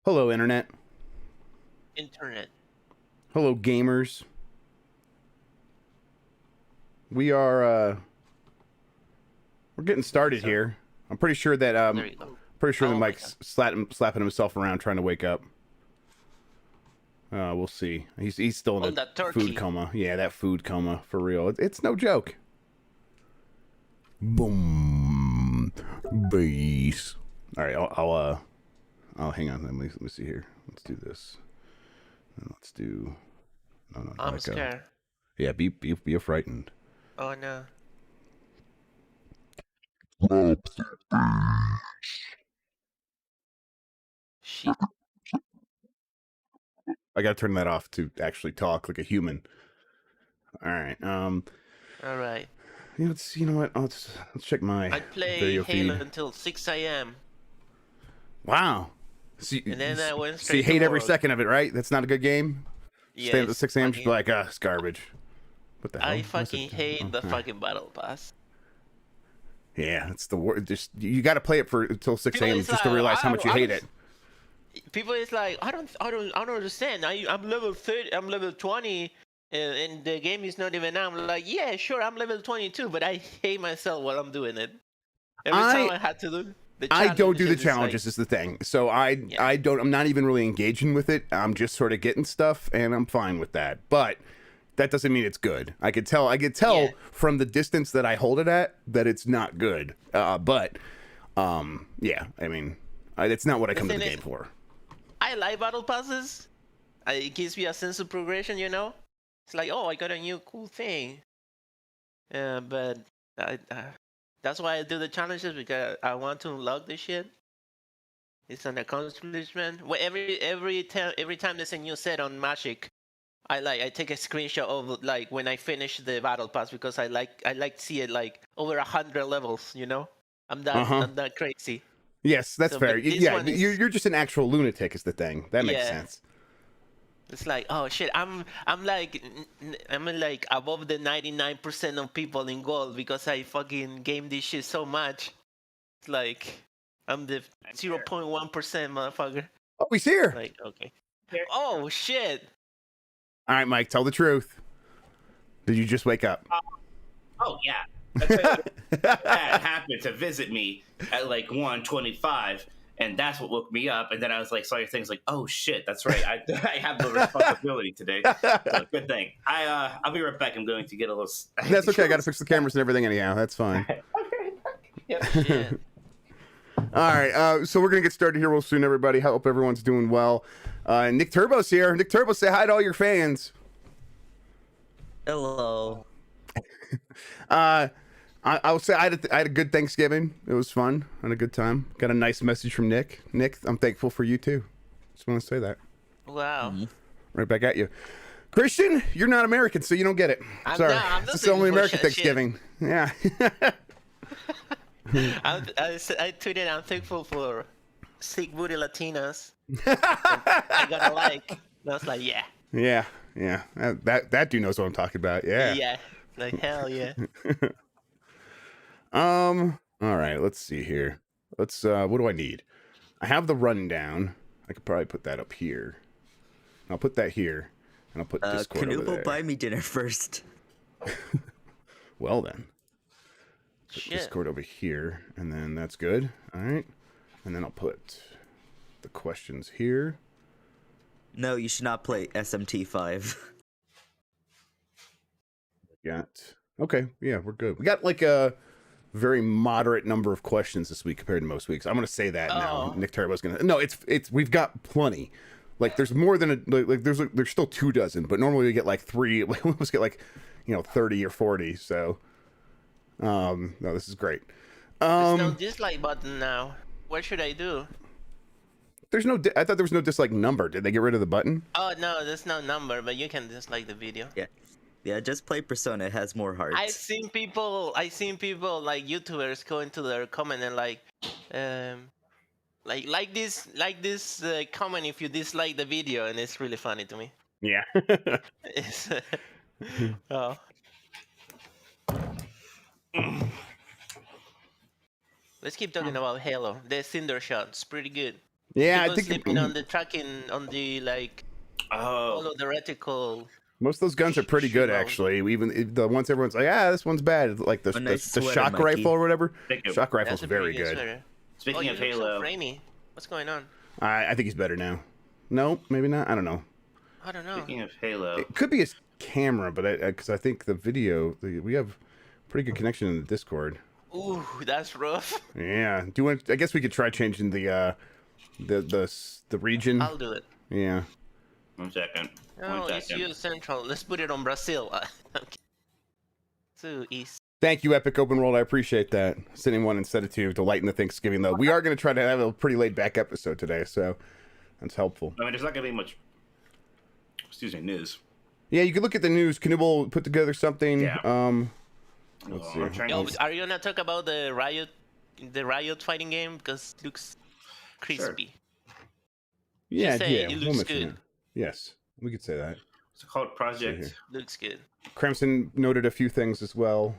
Hello, Internet. Internet. Hello, gamers. We are we're getting started So here. I'm pretty sure that there you go. that Oh my god. Mike's slapping himself around trying to wake up. We'll see. He's still in Oh, a that food turkey. coma. Yeah, that food coma for real. It's no joke. Boom, bass. All right, I'll hang on. Let me see here. Let's do this. Let's do. No, I'm echo. scared. Yeah, be frightened. Oh no. Shit. I gotta turn that off to actually talk like a human. All right. All right. You know what? Let's check my I play video Halo feed. until 6 a.m. Wow. and then I went So you straight to hate every work. second of it, right? That's not a good game. Stay up at Yes, 6 a.m. Just be fucking. like, it's garbage. What the I hell? What's it? fucking hate the All right. fucking battle pass. Yeah, it's the word. Just you got to play it for until 6 People a.m. is just to like, realize how much you I hate don't. it. People is like, I don't understand. I'm level 30. I'm level 20. And the game is not even out. I'm like, yeah, sure, I'm level 22, but I hate myself while I'm doing it. Every time I I had to do the I don't do the challenges, it's like, challenges is the thing. So I yeah, I don't I'm not even really engaging with it. I'm just sort of getting stuff and I'm fine with that. But that doesn't mean it's good. I could yeah. tell from the distance that I hold it at that it's not good. Yeah, I mean, it's not what I The come to thing the is, game for. I like battle passes. It gives me a sense of progression, you know? It's like, oh, I got a new cool thing. But that's why I do the challenges, because I want to unlock this shit. It's an accomplishment. Well, every time there's a new set on Magic, I take a screenshot of like when I finish the battle pass, because I like to see it like over 100 levels. You know, Uh huh. I'm that crazy. Yes, that's So, fair. but this Yeah, one is, you're just an actual lunatic is the thing. That makes yeah. sense. It's like, oh shit, I'm like I'm like above the 99% of people in gold, because I fucking game this shit so much. It's like I'm the I'm here. 0.1% motherfucker. Oh, he's here. Like, okay. Here. Oh shit. All right, Mike, tell the truth. Did you just wake up? Oh yeah. That's it. Dad happened to visit me at like 1:25, and that's what woke me up. And then I was like, saw your things, like, oh shit, that's right. I have the responsibility today. So good thing. I'll be right back. I'm going to get a little. That's okay. I got to fix the cameras and everything anyhow. That's fine. Yep. Shit. All right, so we're gonna get started here real soon, everybody. Hope everyone's doing well. Nick Turbo's here. Nick Turbo, say hi to all your fans. Hello. I'll say I had a good Thanksgiving. It was fun. I had a good time. Got a nice message from Nick. Nick, I'm thankful for you too. Just want to say that. Wow. Right back at you. Christian, you're not American, so you don't get it. Sorry, I'm not it's the only thinking for American shit. Thanksgiving. Yeah. I tweeted, I'm thankful for sick booty Latinas. I got a like. And I was like, yeah. yeah. That dude knows what I'm talking about. Yeah. Yeah. Like, hell yeah. All right, let's see here. Let's what do I need? I have the rundown. I could probably put that up here. I'll put that here. And I'll put Discord over Canupo, there. buy me dinner first. Well then. Put Shit. Discord over here, and then that's good. All right. And then I'll put the questions here. No, you should not play SMT5. Okay, yeah, we're good. We got like a very moderate number of questions this week compared to most weeks. I'm gonna say that now. Oh. Nick Turbo's gonna. No, it's we've got plenty. Like there's more than there's still 24, but normally we get like 3. We almost get like 30 or 40. So no, this is great. There's no dislike button now. What should I do? There's no. I thought there was no dislike number. Did they get rid of the button? Oh no, there's no number, but you can dislike the video. Yeah, just play Persona. It has more hearts. I seen people like YouTubers go into their comment and like this comment if you dislike the video, and it's really funny to me. Yeah. It's, oh. Let's keep talking about Halo. The Cinder shot, it's pretty good. Yeah, I People think sleeping on the tracking on the like all Oh, of the reticle. most of those guns are pretty good, Shoot mount. actually. Even the ones everyone's like, this one's bad. Like the A nice the sweater, shock Mikey. rifle or whatever. Thank you. Shock rifle's That's a pretty very good. sweater. Speaking you of look Halo, so framey. What's going on? I think he's better now. No, maybe not. I don't know. I don't know. speaking of Halo, It could be his camera, but because I think the video we have pretty good connection in the Discord. Ooh, that's rough. Yeah. Do you want? I guess we could try changing the region. I'll do it. Yeah. 1 second. No, 1 it's second. you Central. Let's put it on Brazil. To East. Thank you, Epic Open World. I appreciate that. Sending one instead of two to lighten the Thanksgiving, though. We are going to try to have a pretty laid back episode today, so that's helpful. I mean, there's not gonna be much. Excuse me, news. Yeah, you can look at the news. Knuble put together something. Yeah. Let's I'm see. trying Yo, to- are you gonna talk about the Riot fighting game? Because it looks crispy. Yeah, say yeah. it we'll looks mention good. it. Yes, we could say that. It's called Project. here. Looks good. Crimson noted a few things as well.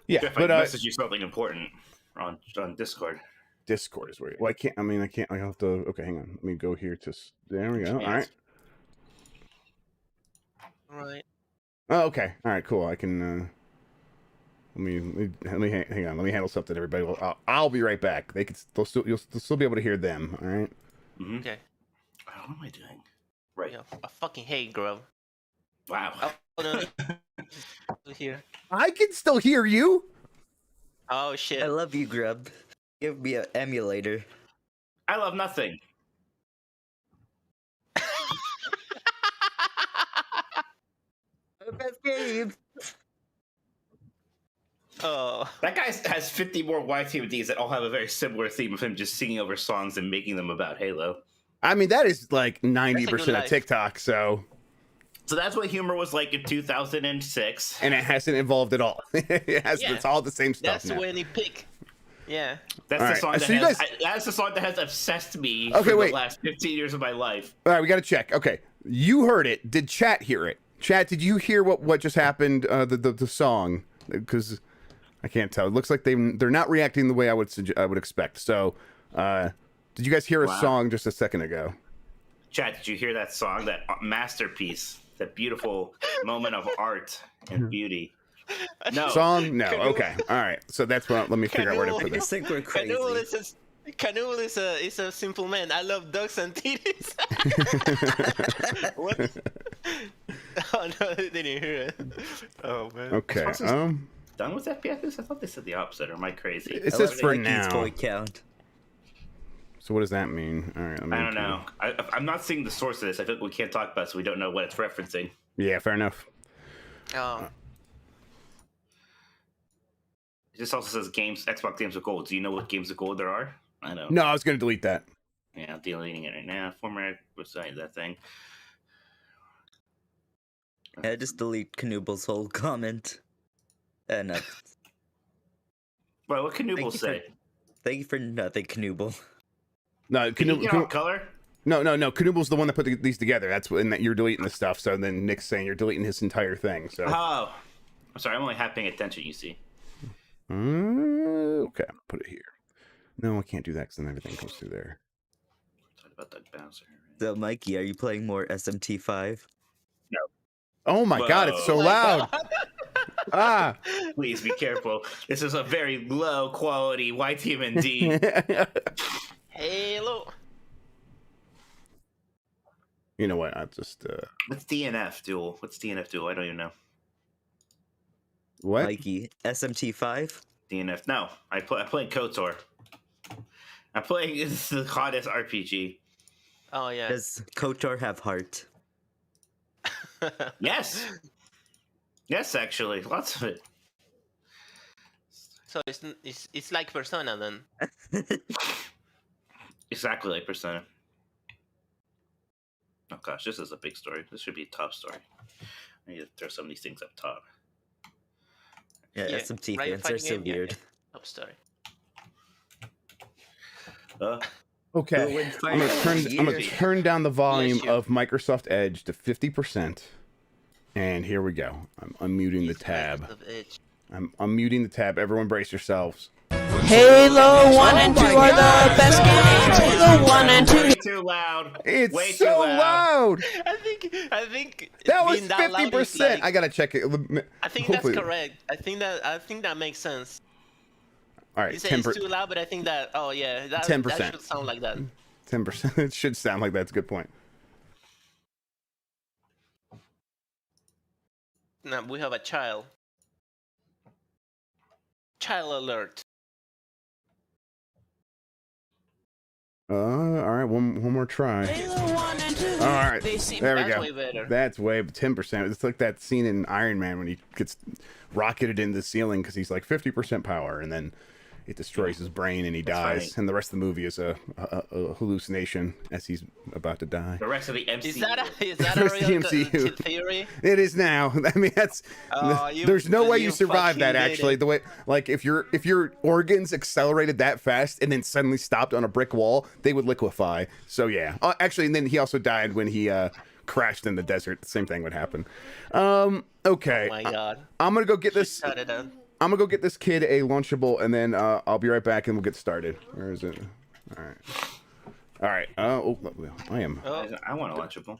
Yeah, If I but message you something important on Discord. Discord is where. Well, I can't. I mean, I can't. I have to. Okay, hang on. Let me go here to. There we go. All right. Right. Oh, okay. All right. Cool. I can. Let me hang on. Let me handle something. Everybody. I'll be right back. You'll still be able to hear them. All right. Mm-hmm. Okay. What am I doing? Right. Yo, I fucking hate Grubb. Wow. Oh no. Here. I can still hear you. Oh shit. I love you, Grubb. Give me an emulator. I love nothing. The best game. Oh. That guy has 50 more YTMDs that all have a very similar theme of him just singing over songs and making them about Halo. I mean, that is like 90% good of life. TikTok. So, So that's what humor was like in 2006. and it hasn't evolved at all. It has. Yeah. It's all the same stuff That's now. when he picked. Yeah. That's All the right, song that so you has. guys- That's the song that has obsessed me Okay, for wait. the last 15 years of my life. All right, we got to check. Okay, you heard it. Did chat hear it? Chat, did you hear what just happened? The song, because I can't tell. It looks like they're not reacting the way I would expect. So, did you guys hear a Wow. song just a second ago? Chad, did you hear that song? That masterpiece, that beautiful moment of art and beauty. No. Song? No. Canoe. Okay. All right. So that's what. Let me figure out where to Canoe. put I this. just think we're crazy. Canoe is a simple man. I love dogs and titties. What? Oh no, they didn't hear it. Oh man. Okay. What's this- Done with FPFs? I thought they said the opposite. Or am I crazy? It I says love for Mikey's now. boy count. So what does that mean? All right. Let me I don't know. I'm not seeing the source of this. I feel like we can't talk about it, so we don't know what it's referencing. Yeah. Fair enough. Oh. This also says Xbox Games with Gold. Do you know what Games with Gold there are? I know. No, I was gonna delete that. Yeah, I'm deleting it right now. Former website, that thing. Yeah, just delete Knuble's whole comment. And Well, what can Nooble Thank you for- say? thank you for nothing, Knuble. No, Can you get off color? No. Knuble's the one that put these together. That's when that you're deleting the stuff. So then Nick's saying you're deleting his entire thing. So Oh. I'm sorry, I'm only half paying attention, you see. okay, I'll put it here. No, I can't do that because then everything comes through there. Talk about Doug Bouncer. So, Mikey, are you playing more SMT5? Oh my God, it's so Oh my loud. God. Ah. Please be careful. This is a very low quality YTMND. Halo. You know what? I'll just What's DNF duel? What's DNF duel? I don't even know. what? Mikey, SMT5? DNF. No, I play KOTOR. I'm playing the hottest RPG. Oh yeah. Does KOTOR have heart? Yes. Yes, actually, lots of it. So it's like Persona then. Exactly like Persona. Oh gosh, this is a big story. This should be a top story. I need to throw some of these things up top. Yeah, Yeah, SMT Riot fans are fighting so game, yeah, weird. yeah. Top story. Okay. Who would I'm gonna fight turn. I'm gonna years? turn down the volume Bless you. of Microsoft Edge to 50%. And here we go. I'm unmuting the tab. Of Edge. I'm unmuting the tab. Everyone brace yourselves. Halo 1 and 2 my are God. the best games. Halo 1 and 2. Way too loud. It's Way so too loud. loud. I think That was being that loud is 50%. like, I gotta check it. I think Hopefully- that's correct. I think that makes sense. All You right, say it's too loud, but I think that that 10%. that should sound like that. 10%. It should sound like that's a good point. Now we have a child. Child alert. All right, one more try. Halo 1 and 2. All right, They seem there we That's go. way better. That's way 10%. It's like that scene in Iron Man when he gets rocketed into the ceiling because he's like 50% power, and then it destroys his brain and he dies. funny. And the rest of the movie is a hallucination as he's about to die. The rest of the MCU. Is that a First the real MCU. theory? It is now. I mean, that's there's no way you survive that. fucking did Actually, it. the way like if your organs accelerated that fast and then suddenly stopped on a brick wall, they would liquefy. So yeah, actually, and then he also died when he crashed in the desert. The same thing would happen. Okay. Oh my god. I'm gonna go get this. Shut it up. I'm gonna go get this kid a Lunchable, and then I'll be right back, and we'll get started. Where is it? All right. I am Oh, I want a Lunchable.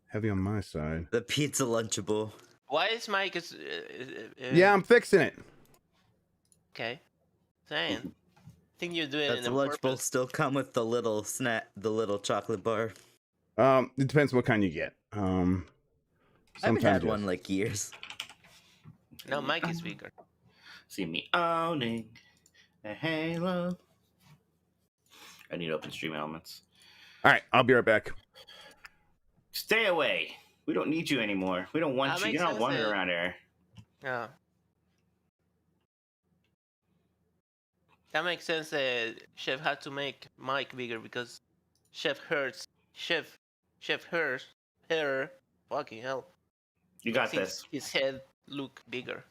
heavy on my side. The pizza Lunchable. why is Mike Yeah, I'm fixing it. okay? Saying. Think you're doing Does it the on Lunchable purpose. still come with the little snack, the little chocolate bar? It depends what kind you get. I haven't Sometimes had yes. one like years. No, Mike is bigger. See me owning a Halo. I need open stream elements. All right, I'll be right back. Stay away. We don't need you anymore. We don't want That you. makes You're not sense, wanted then. around here. Yeah. That makes sense that Chef had to make Mike bigger because Chef hurts. Chef hurts. Her. Fucking hell. You got Seems this. his head look bigger.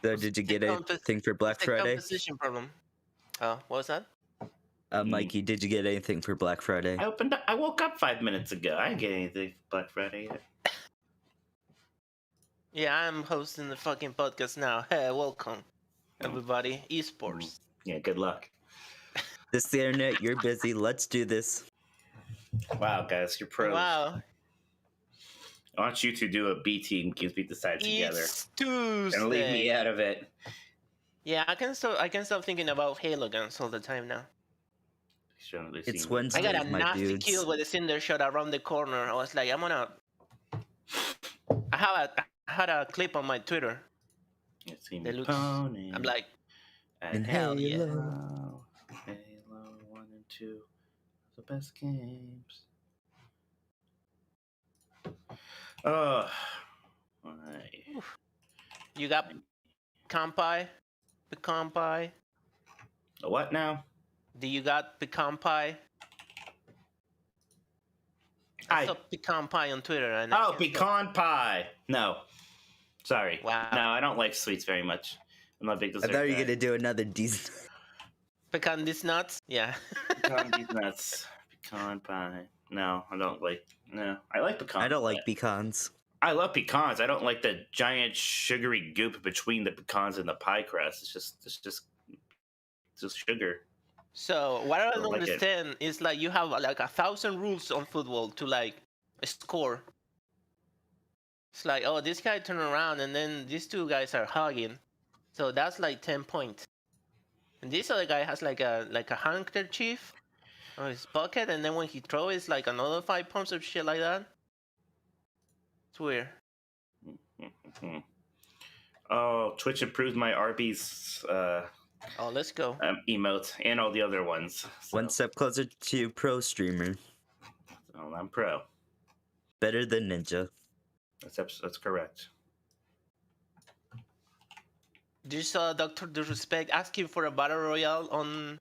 So did you get anything for Black It's a Friday? composition problem. What was that? Mikey, did you get anything for Black Friday? I woke up 5 minutes ago. I didn't get anything for Black Friday yet. Yeah, I'm hosting the fucking podcast now. Hey, welcome, everybody. Esports. Yeah, good luck. This is the internet. You're busy. Let's do this. Wow, guys, you're pros. Wow. I want you to do a B team GamesBeat Decides together. It's Tuesday. And leave me out of it. Yeah, I can stop thinking about Halo guns all the time now. It's I Wednesday, got a my nasty dudes. kill with a cinder shot around the corner. I was like, I had a clip on my Twitter. They look- I'm like, In hell yeah. Halo. Halo 1 and 2. The best games. Oh. Alright. you got pecan pie? Pecan pie? A what now? Do you got pecan pie? I saw pecan pie on Twitter. And I Oh, can't pecan pie. No. Sorry. Wow. No, I don't like sweets very much. I'm not a big I dessert thought you guy. were gonna do another decent. Pecan these nuts? Yeah. Pecan these nuts. Pecan pie. No, I don't like. No, I like pecans. I don't like pecans. I love pecans. I don't like the giant sugary goop between the pecans and the pie crust. It's just sugar. So what I Don't don't like it. understand is like you have like 1,000 rules on football to like score. It's like, oh, this guy turned around and then these two guys are hugging, so that's like 10 points. And this other guy has like a handkerchief on his pocket, and then when he throws, it's like another 5 points of shit like that. It's weird. Mhm. Oh, Twitch improved my Arby's Oh, let's go. emote and all the other ones. So, One step closer to pro streamer. so I'm pro. Better than Ninja. That's correct. Did you saw Dr. Disrespect asking for a battle royale on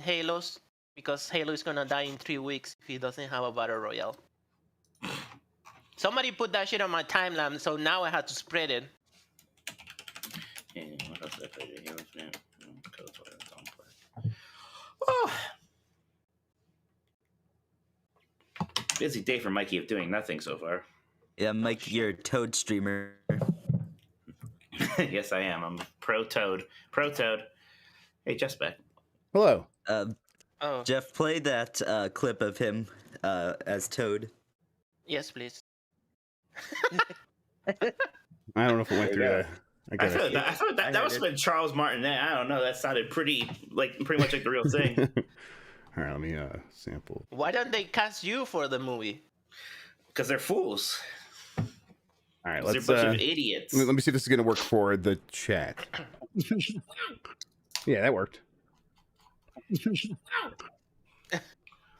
Halos? Because Halo is gonna die in 3 weeks if he doesn't have a battle royale. Somebody put that shit on my timeline, so now I had to spread it. And what else did I play? Here, don't play. Oh. Busy day for Mikey of doing nothing so far. Yeah, Mike, you're a Toad streamer. Yes, I am. I'm pro Toad. Pro Toad. Hey, Jeff's back. Hello. Oh, Jeff, play that clip of him as Toad. yes, please. I don't know if it went through that. I thought that must have been Charles Martinet. I don't know. That sounded pretty much like the real thing. All right, let me sample. Why don't they cast you for the movie? Because they're fools. All right, They're a let's. bunch of idiots. Let me see if this is going to work for the chat. Yeah, that worked.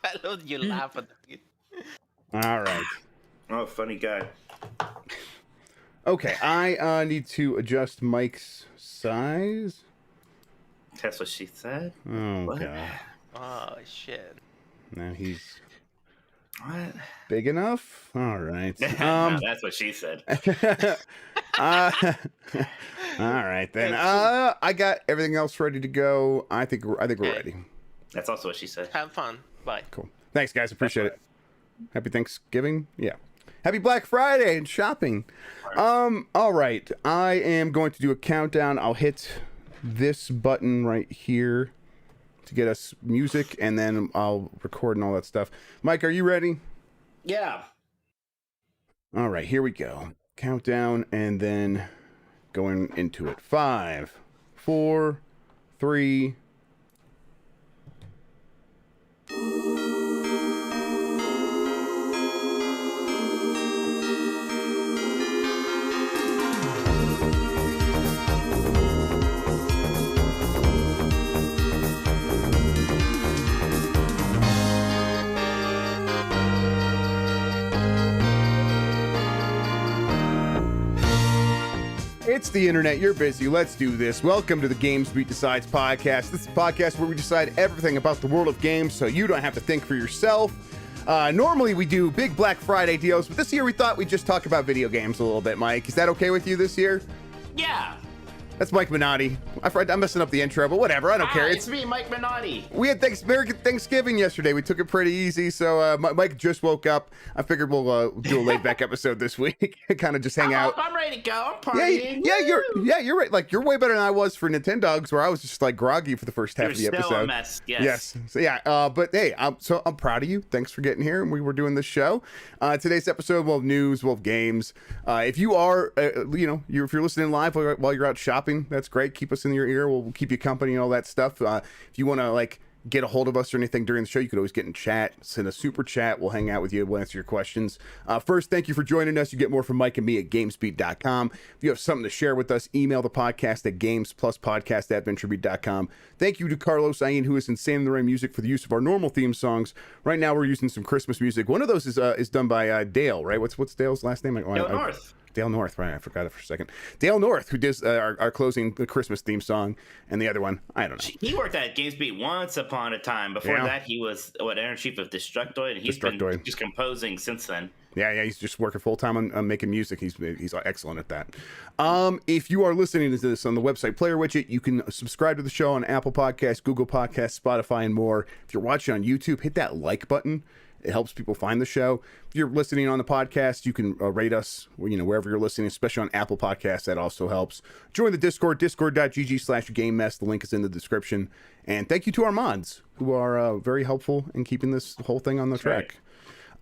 I love you laugh at it. All right. Oh, funny guy. Okay, I need to adjust Mike's size. That's what she said. Oh What? god. Oh shit. Now he's What? big enough. All right. That's what she said. All right then. I got everything else ready to go. I think we're ready. That's also what she said. Have fun. Bye. Cool. Thanks, guys. Appreciate it. Happy Thanksgiving. Yeah. Happy Black Friday and shopping. All right. I am going to do a countdown. I'll hit this button right here to get us music, and then I'll record and all that stuff. Mike, are you ready? Yeah. All right, here we go. Countdown, and then going into it. 5, 4, 3. It's the internet. You're busy. Let's do this. Welcome to the GamesBeat Decides podcast. This is a podcast where we decide everything about the world of games so you don't have to think for yourself. Normally we do big Black Friday deals, but this year we thought we'd just talk about video games a little bit, Mike. Is that okay with you this year? Yeah. That's Mike Minotti. I'm messing up the intro, but whatever. I don't care. It's me, Mike Minotti. We had American Thanksgiving yesterday. We took it pretty easy, so Mike just woke up. I figured we'll do a laid-back episode this week. Kind of just hang out. I'm ready to go. I'm partying. You're right. Like, you're way better than I was for Nintendogs, where I was just like groggy for the first half of the You're episode. still a mess. Yes. So yeah. But hey, I'm proud of you. Thanks for getting here. And we were doing this show. Today's episode, we'll have news, we'll have games. If you are, if you're listening live while you're out shopping, that's great. Keep us in your ear. We'll keep you company and all that stuff. If you want to get a hold of us or anything during the show, you could always get in chat, send a super chat. We'll hang out with you. We'll answer your questions. First, thank you for joining us. You get more from Mike and me at GamesBeat.com. If you have something to share with us, email the podcast at GamesPlusPodcast@VentureBeat.com. Thank you to Carlos Ayin, who is Insane in the Rain Music, for the use of our normal theme songs. Right now, we're using some Christmas music. One of those is done by Dale, right? What's Dale's last name? Dale North. Dale North, right? I forgot it for a second. Dale North, who does our closing the Christmas theme song, and the other one, I don't know. He worked at GamesBeat once upon a time. Before that, he was editor-in-chief of Destructoid, and he's been just composing since then. Yeah, he's just working full time on making music. He's excellent at that. If you are listening to this on the website player widget, you can subscribe to the show on Apple Podcasts, Google Podcasts, Spotify, and more. If you're watching on YouTube, hit that like button. It helps people find the show. If you're listening on the podcast, you can rate us, wherever you're listening, especially on Apple Podcasts. That also helps. Join the Discord, discord.gg/GameMess. The link is in the description. And thank you to our mods, who are very helpful in keeping this whole thing on the track.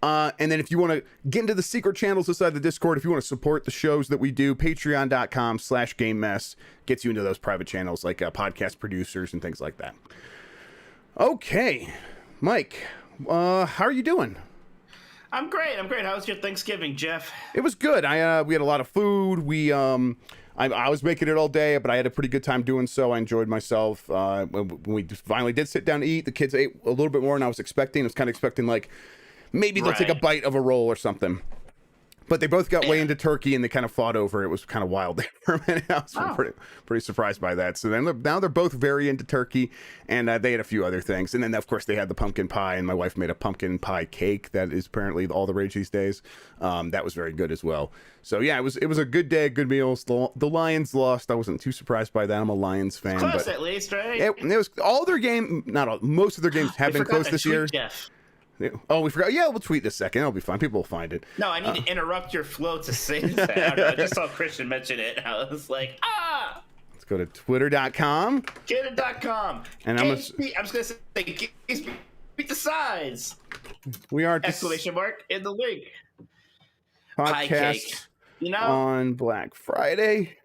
And then if you want to get into the secret channels inside the Discord, if you want to support the shows that we do, patreon.com/GameMess gets you into those private channels like podcast producers and things like that. Okay, Mike. How are you doing? I'm great. How was your Thanksgiving, Jeff? It was good. We had a lot of food. I was making it all day, but I had a pretty good time doing so. I enjoyed myself. When we finally did sit down to eat, the kids ate a little bit more than I was expecting. I was kind of expecting maybe they'll take a bite of a roll or something. But they both got way into turkey, and they kind of fought over it. It was kind of wild there for a minute. I was pretty surprised by that. So then now they're both very into turkey, and they had a few other things. And then, of course, they had the pumpkin pie, and my wife made a pumpkin pie cake that is apparently all the rage these days. That was very good as well. So, yeah, it was a good day, good meals. The Lions lost. I wasn't too surprised by that. I'm a Lions fan. Close at least, right? It was all their game, not all, most of their games have been close this year. Jeff. Oh, we forgot. Yeah, we'll tweet in a second. It'll be fine. People will find it. No, I need to interrupt your flow to say that. I just saw Christian mention it. I was like, Let's go to twitter.com. Twitter.com. And I'm just gonna say GamesBeat Decides. We are Exclamation mark in the link. Pie podcast cake. You know, on Black Friday.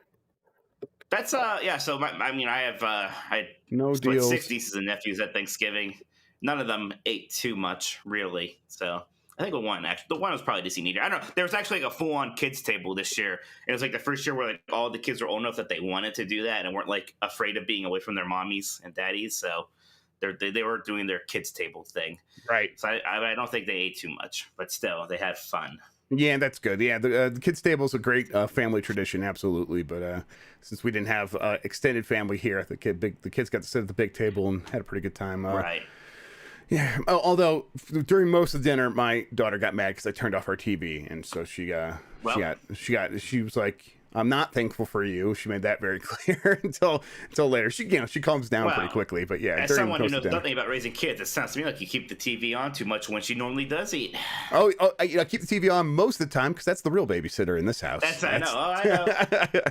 that's yeah. So I had No split deals. 6 nieces and nephews at Thanksgiving. None of them ate too much, really. So I think the one was probably just eating. I don't know. There was actually like a full-on kids table this year. It was like the first year where like all the kids were old enough that they wanted to do that and weren't like afraid of being away from their mommies and daddies. So they were doing their kids table thing. Right. So I don't think they ate too much, but still they had fun. Yeah, that's good. Yeah, the kids' table is a great family tradition, absolutely. But since we didn't have extended family here, the kids got to sit at the big table and had a pretty good time. Right. Yeah. Although during most of dinner, my daughter got mad because I turned off our TV, and so she was like, "I'm not thankful for you." She made that very clear until later. She calms down pretty quickly. But yeah, as someone who knows nothing about raising kids, it sounds to me like you keep the TV on too much when she normally does eat. Oh, I keep the TV on most of the time because that's the real babysitter in this house. I know.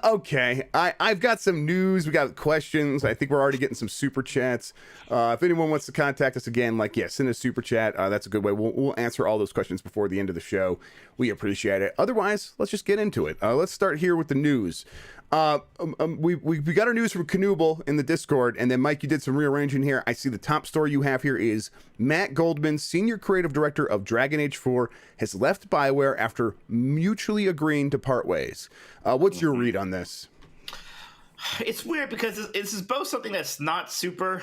Okay. I've got some news. We got questions. I think we're already getting some super chats. If anyone wants to contact us again, send a super chat. That's a good way. We'll answer all those questions before the end of the show. We appreciate it. Otherwise, let's just get into it. Let's start here with the news. We got our news from Knuble in the Discord, and then Mike, you did some rearranging here. I see the top story you have here is Matt Goldman, senior creative director of Dragon Age 4, has left BioWare after mutually agreeing to part ways. What's your read on this? It's weird because this is both something that's not super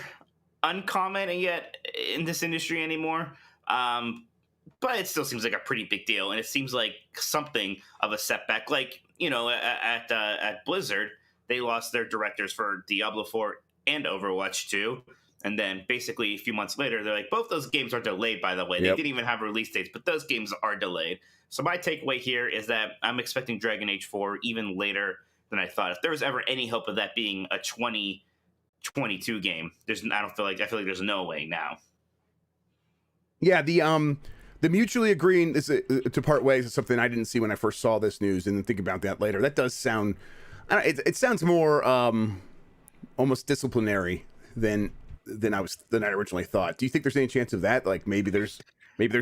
uncommon and yet in this industry anymore. But it still seems like a pretty big deal, and it seems like something of a setback. Like, at Blizzard, they lost their directors for Diablo 4 and Overwatch 2, and then basically a few months later, they're like, both those games are delayed, by the way. They didn't even have release dates, but those games are delayed. So my takeaway here is that I'm expecting Dragon Age 4 even later than I thought. If there was ever any hope of that being a 2022 game, I feel like there's no way now. Yeah, the mutually agreeing to part ways is something I didn't see when I first saw this news, and then think about that later. That does sound, it sounds more almost disciplinary than I originally thought. Do you think there's any chance of that? Like maybe there's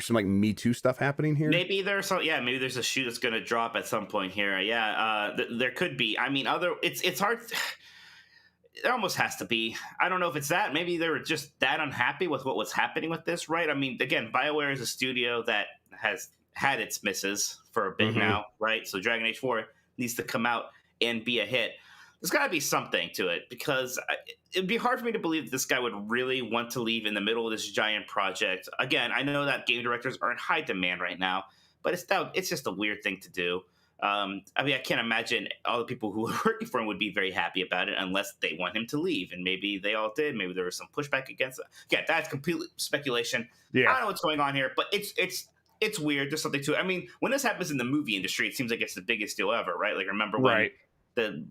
some like Me Too stuff happening here. Maybe there's a shoe that's going to drop at some point here. Yeah, there could be. I mean, it's hard. It almost has to be. I don't know if it's that. Maybe they were just that unhappy with what was happening with this, right? I mean, again, BioWare is a studio that has had its misses for a bit now, right? So Dragon Age 4 needs to come out and be a hit. There's got to be something to it, because it'd be hard for me to believe that this guy would really want to leave in the middle of this giant project. Again, I know that game directors are in high demand right now, but it's just a weird thing to do. I can't imagine all the people who were working for him would be very happy about it unless they want him to leave. And maybe they all did. Maybe there was some pushback against it. Yeah, that's complete speculation. Yeah. I don't know what's going on here, but it's weird. There's something to it. I mean, when this happens in the movie industry, it seems like it's the biggest deal ever, right? Like, remember when the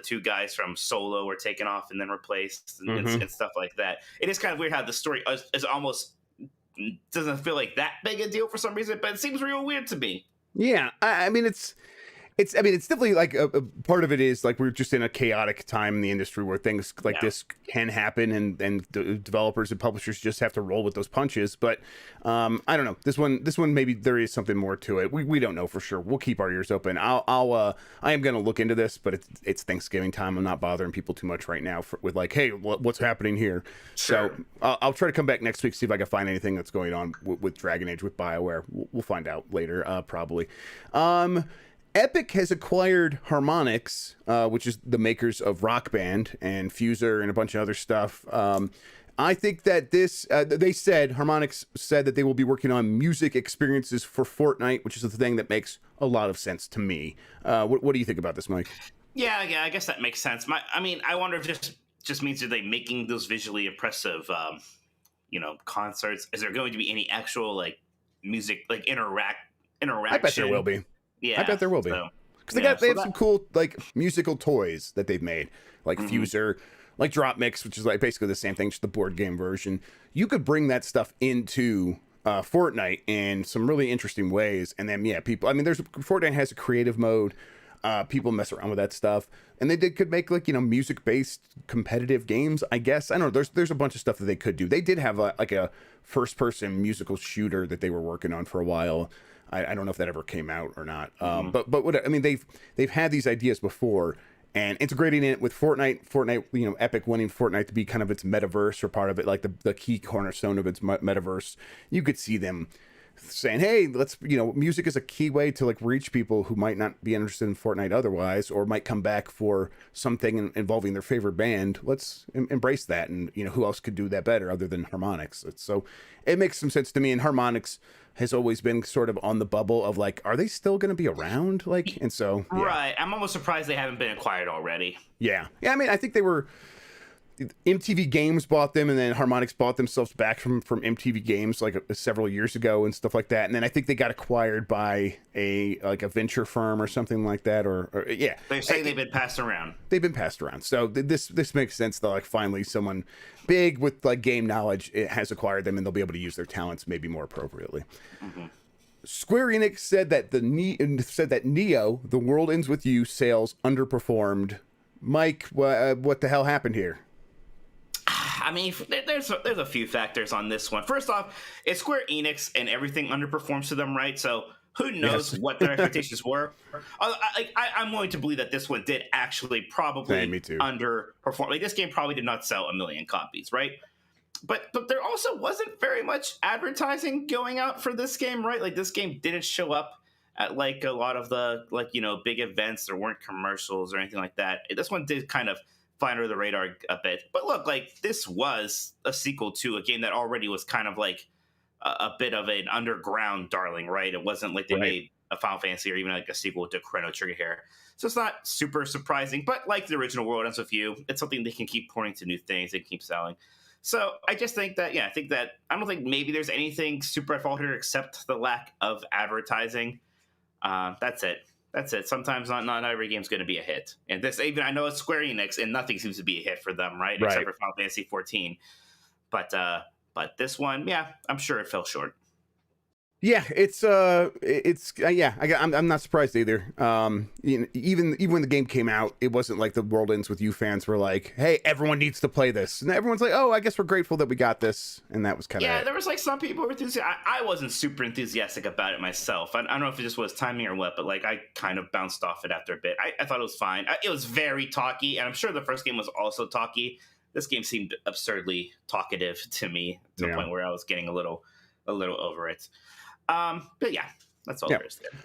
two guys from Solo were taken off and then replaced and stuff like that. It is kind of weird how the story is almost doesn't feel like that big a deal for some reason, but it seems real weird to me. Yeah, I mean, it's definitely like a part of it is like we're just in a chaotic time in the industry where things like this can happen, and the developers and publishers just have to roll with those punches. But I don't know, this one maybe there is something more to it. We don't know for sure. We'll keep our ears open. I am gonna look into this, but it's Thanksgiving time. I'm not bothering people too much right now with like, hey, what's happening here? Sure. So I'll try to come back next week, see if I can find anything that's going on with Dragon Age with BioWare. We'll find out later, probably. Epic has acquired Harmonix, which is the makers of Rock Band and Fuser and a bunch of other stuff. I think that Harmonix said that they will be working on music experiences for Fortnite, which is the thing that makes a lot of sense to me. What do you think about this, Mike? Yeah, I guess that makes sense. I wonder if this just means, are they making those visually impressive, concerts? Is there going to be any actual like music, like interaction? I bet there will be. Yeah, I bet there will be, because they have some cool like musical toys that they've made, like Fuser, like Drop Mix, which is like basically the same thing, just the board game version. You could bring that stuff into Fortnite in some really interesting ways, and then people. I mean, Fortnite has a creative mode. people mess around with that stuff, and could make like, you know, music based competitive games, I guess. I don't know, there's a bunch of stuff that they could do. They did have like a first person musical shooter that they were working on for a while. I don't know if that ever came out or not. But what I mean, they've had these ideas before, and integrating it with Fortnite, you know, Epic wanting Fortnite to be kind of its metaverse or part of it, like the key cornerstone of its metaverse. You could see them saying, hey, let's, you know, music is a key way to like reach people who might not be interested in Fortnite otherwise, or might come back for something involving their favorite band. Let's embrace that. And, you know, who else could do that better other than Harmonix? So it makes some sense to me. And Harmonix has always been sort of on the bubble of like, are they still going to be around? Like, and so, yeah. Right. I'm almost surprised they haven't been acquired already. Yeah. I mean, I think they were, MTV Games bought them, and then Harmonix bought themselves back from MTV Games like several years ago and stuff like that. And then I think they got acquired by a venture firm or something like that. Or yeah, They say they've been passed around. They've been passed around. So this makes sense that like finally someone big with like game knowledge has acquired them, and they'll be able to use their talents maybe more appropriately. Mm-hmm. Square Enix said that Neo, The World Ends With You sales underperformed. Mike, what the hell happened here? I mean, there's a few factors on this one. First off, it's Square Enix, and everything underperforms to them, right? So who knows what their expectations were? I'm willing to believe that this one did actually probably underperform. Like, this game probably did not sell 1 million copies, right? But there also wasn't very much advertising going out for this game, right? Like, this game didn't show up at like a lot of the, like, you know, big events. There weren't commercials or anything like that. This one did kind of fly under the radar a bit. But look, like, this was a sequel to a game that already was kind of like a bit of an underground darling, right? It wasn't like they made a Final Fantasy or even like a sequel to Chrono Trigger here. So it's not super surprising, but like the original World Ends With You, it's something they can keep pouring to new things and keep selling. So I just think that, I don't think maybe there's anything super at fault here except the lack of advertising. That's it. Sometimes not every game's going to be a hit. And this, even I know it's Square Enix, and nothing seems to be a hit for them, right? Except for Final Fantasy 14. But this one, I'm sure it fell short. Yeah, I'm not surprised either. Even when the game came out, it wasn't like the World Ends With You fans were like, "Hey, everyone needs to play this," and everyone's like, "Oh, I guess we're grateful that we got this," and that was kind of there was like some people were enthusiastic. I wasn't super enthusiastic about it myself. I don't know if it just was timing or what, but like I kind of bounced off it after a bit. I thought it was fine. It was very talky, and I'm sure the first game was also talky. This game seemed absurdly talkative to me to the point where I was getting a little over it. But yeah, that's all there is there.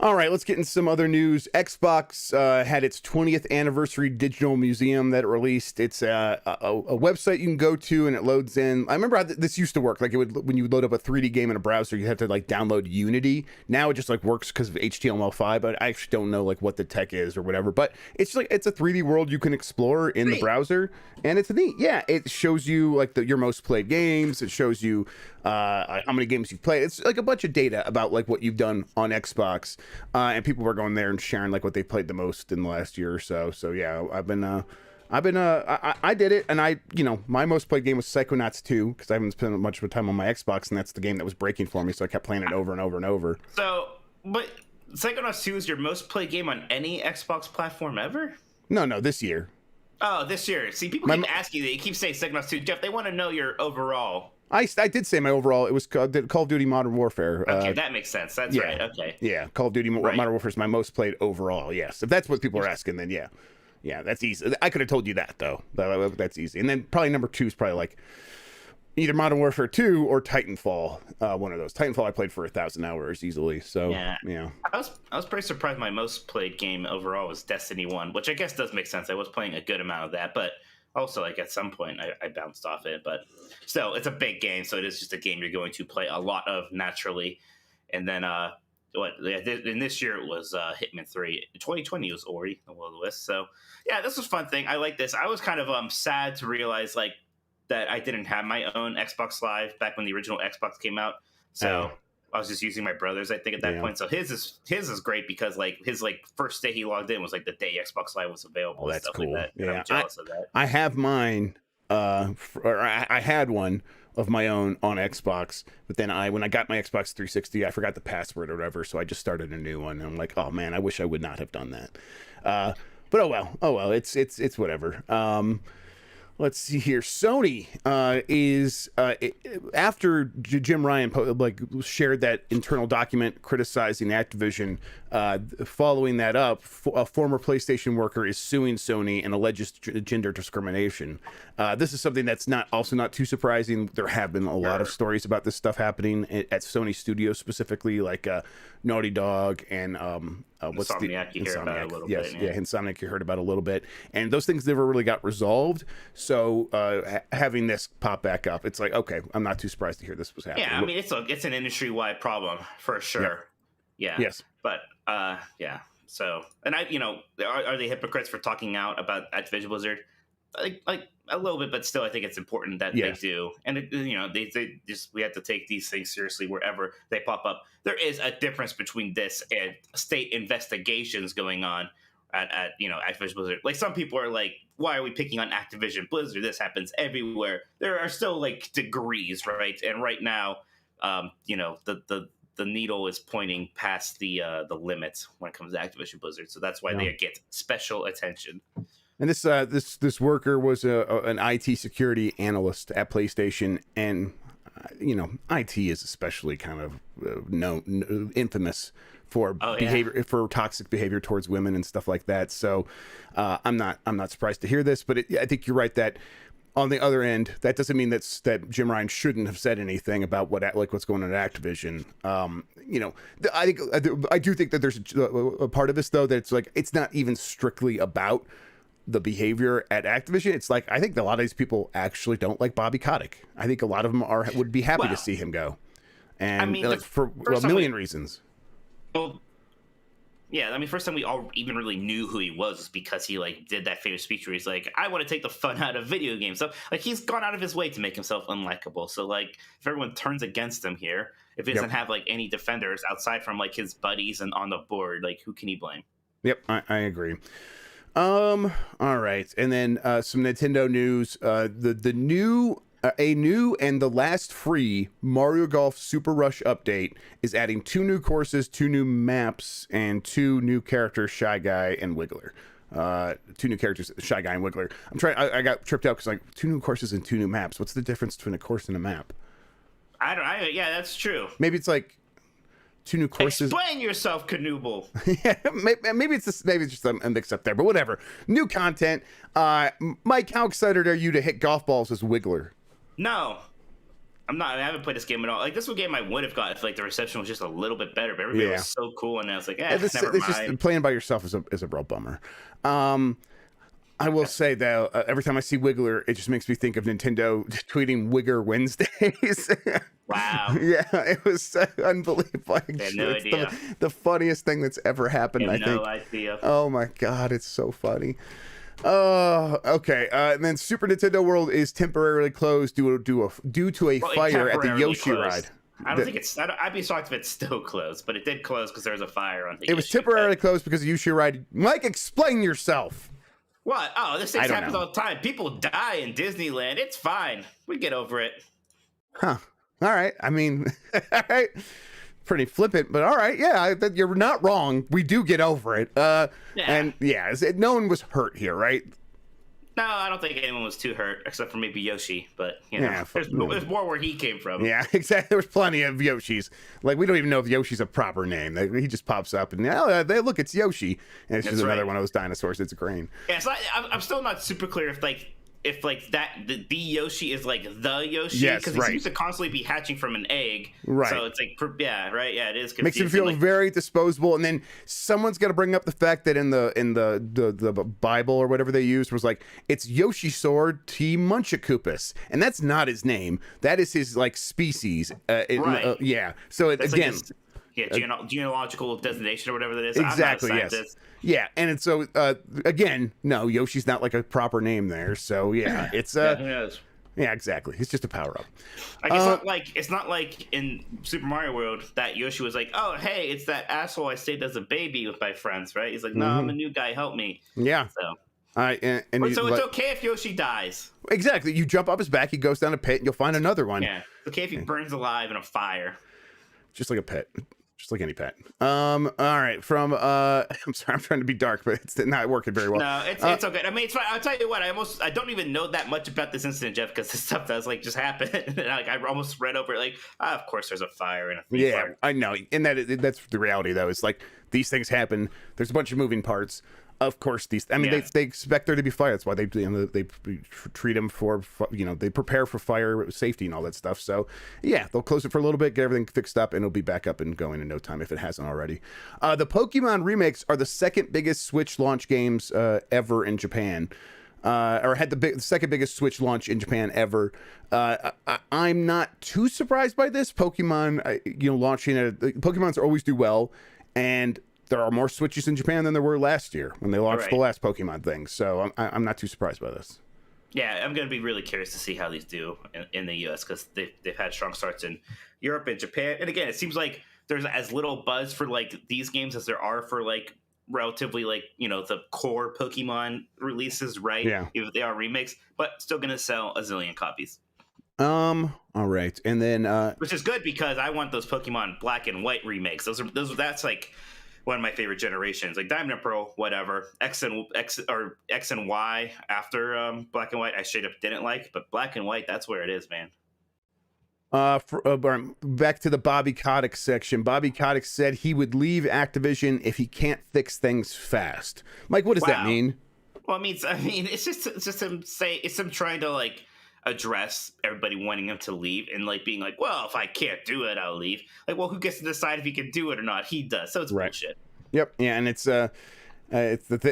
All right, let's get into some other news. Xbox had its 20th anniversary digital museum that it released. It's a website you can go to, and it loads in. I remember how this used to work. Like, it would, when you would load up a 3D game in a browser, you had to like download Unity. Now it just like works because of HTML5. But I actually don't know like what the tech is or whatever. But it's like it's a 3D world you can explore in the browser, and it's neat. Yeah, it shows you like your most played games. It shows you how many games you've played. It's like a bunch of data about like what you've done on Xbox. And people were going there and sharing like what they played the most in the last year or so. So yeah, I did it, and my most played game was Psychonauts 2 because I haven't spent much of time on my Xbox, and that's the game that was breaking for me. So I kept playing it over and over and over. So, but Psychonauts 2 is your most played game on any Xbox platform ever? No, this year. Oh, this year. See, people keep asking that. You keep saying Psychonauts 2. Jeff, they want to know your overall. I did say my overall. It was Call of Duty Modern Warfare. Okay, that makes sense. That's right. Okay. Yeah, Call of Duty Modern Warfare is my most played overall. Yes, if that's what people are asking, then yeah, that's easy. I could have told you that though. That's easy. And then probably number 2 is probably like either Modern Warfare 2 or Titanfall. One of those. Titanfall I played for 1,000 hours easily. So yeah. I was pretty surprised. My most played game overall was Destiny 1, which I guess does make sense. I was playing a good amount of that, but also, like, at some point, I bounced off it. But still, it's a big game, so it is just a game you're going to play a lot of naturally. And then, in this year, it was Hitman 3. 2020 was Ori, the Will of the Wisps. So, yeah, this was a fun thing. I like this. I was kind of sad to realize, like, that I didn't have my own Xbox Live back when the original Xbox came out. So I was just using my brother's, I think, at that point. So his is great because like his like first day he logged in was like the day Xbox Live was available. Oh, that's stuff cool. Like that. Yeah, I'm jealous of that. I have mine. I had one of my own on Xbox. But then when I got my Xbox 360, I forgot the password or whatever, so I just started a new one. And I'm like, oh man, I wish I would not have done that. But oh well, it's whatever. Let's see here. Sony is after Jim Ryan shared that internal document criticizing Activision. Following that up, a former PlayStation worker is suing Sony and alleges gender discrimination. This is something that's not too surprising. There have been a lot of stories about this stuff happening at Sony Studios, specifically like Naughty Dog and what's Insomniac, you heard about a little yes, bit. Yeah, Insomniac you heard about a little bit, and those things never really got resolved. So having this pop back up, it's like, okay, I'm not too surprised to hear this was happening. Yeah, I mean it's an industry wide problem for sure. Yeah. Yes. But yeah. So, and are they hypocrites for talking out about Activision Blizzard? Like a little bit, but still, I think it's important that they do. And they just, we have to take these things seriously wherever they pop up. There is a difference between this and state investigations going on at Activision Blizzard. Like, some people are like, why are we picking on Activision Blizzard? This happens everywhere. There are still like degrees, right? And right now, the needle is pointing past the limits when it comes to Activision Blizzard. So that's why they get special attention. And this worker was an IT security analyst at PlayStation, and IT is especially kind of infamous for behavior, for toxic behavior towards women and stuff like that. So I'm not surprised to hear this, but I think you're right that on the other end, that doesn't mean that Jim Ryan shouldn't have said anything about what's going on at Activision. I do think that there's a part of this though that's like, it's not even strictly about the behavior at Activision. It's like, I think a lot of these people actually don't like Bobby Kotick. I think a lot of them would be happy to see him go, and I mean, for a million reasons. Well, yeah, I mean, first time we all even really knew who he was because he did that famous speech where he's like, I want to take the fun out of video games. So he's gone out of his way to make himself unlikable. So if everyone turns against him here, if he doesn't have any defenders outside from his buddies and on the board, who can he blame? Yep, I agree. All right, and then some Nintendo news. The new and the last free Mario Golf Super Rush update is adding 2 new courses, 2 new maps, and 2 new characters, Shy Guy and Wiggler. 2 new characters, Shy Guy and Wiggler. I got tripped out because 2 new courses and 2 new maps. What's the difference between a course and a map? Yeah, that's true. Maybe it's 2 new courses. Explain yourself, Canoodle. Yeah, maybe it's just a mix up there, but whatever. New content. Mike, how excited are you to hit golf balls as Wiggler? No, I'm not. I haven't played this game at all. This is a game I would have got if the reception was just a little bit better. But everybody was so cool, and I was like, never mind. Just playing by yourself is a real bummer. I will say though, every time I see Wiggler, it just makes me think of Nintendo tweeting Wigger Wednesdays. Wow. Yeah, it was unbelievable. I had no idea. The funniest thing that's ever happened, I think. No idea. Oh my God, it's so funny. Okay. And then Super Nintendo World is temporarily closed due to a fire at the Yoshi ride. I don't think it's. I'd be shocked if it's still closed, but it did close because there was a fire on the. It was temporarily closed because of Yoshi ride. Mike, explain yourself. What? Oh, this thing happens all the time. People die in Disneyland. It's fine. We get over it. Huh. All right. I mean, all right. Pretty flippant, but all right. Yeah, you're not wrong. We do get over it. And yeah, no one was hurt here, right? No, I don't think anyone was too hurt, except for maybe Yoshi. But there's more where he came from. Yeah, exactly. There was plenty of Yoshis. We don't even know if Yoshi's a proper name. He just pops up and look, it's Yoshi, and it's just another one of those dinosaurs. It's green. Yeah, so I'm still not super clear if the Yoshi is the Yoshi, because he seems to constantly be hatching from an egg, right? So it's right, it is confusing. Makes him feel very disposable, and then someone's got to bring up the fact that in the Bible or whatever they used was it's Yoshi Sword T Munchakoopas, and that's not his name. That is his species. Right. Yeah. So that's again. Genealogical designation or whatever that is. Exactly. Yes. Yeah, and it's so again, no, Yoshi's not a proper name there. So yeah, it's who knows? Yeah, exactly. It's just a power up. It's not like in Super Mario World that Yoshi was oh hey, it's that asshole I stayed as a baby with my friends, right? He's no, I'm a new guy, help me. Yeah. So And So it's okay if Yoshi dies. Exactly. You jump up his back, he goes down a pit, and you'll find another one. Yeah. It's okay if he burns alive in a fire. Just like a pet. Just like any pet. All right. From I'm sorry, I'm trying to be dark, but it's not working very well. No, it's okay. I mean, it's fine. I'll tell you what. I don't even know that much about this incident, Jeff, because this stuff does just happen. And I almost read over it, of course, there's a fire in a theme park. I know, and that's the reality though. It's like these things happen. There's a bunch of moving parts. Of course, they expect there to be fire. That's why they treat them for, they prepare for fire safety and all that stuff. So yeah, they'll close it for a little bit, get everything fixed up, and it'll be back up and going in no time if it hasn't already. The Pokemon remakes are the second biggest Switch launch games ever in Japan. Or had the second biggest Switch launch in Japan ever. I'm not too surprised by this. Pokemon, launching Pokemons always do well, and there are more Switches in Japan than there were last year when they launched the last Pokemon thing. So I'm not too surprised by this. Yeah, I'm going to be really curious to see how these do in the U.S. because they've had strong starts in Europe and Japan. And again, it seems like there's as little buzz for these games as there are for relatively the core Pokemon releases, right? Yeah. If they are remakes, but still going to sell a zillion copies. All right, and then which is good because I want those Pokemon Black and White remakes. That's one of my favorite generations, like Diamond and Pearl, whatever. X and Y after Black and White, I straight up didn't like, but Black and White, that's where it is, man. Back to the Bobby Kotick section. Bobby Kotick said he would leave Activision if he can't fix things fast. Mike, what does that mean? Well, I mean, it's just him trying to address everybody wanting him to leave and being well, if I can't do it, I'll leave. Well, who gets to decide if he can do it or not? He does. So it's bullshit. Yep. Yeah, and it's the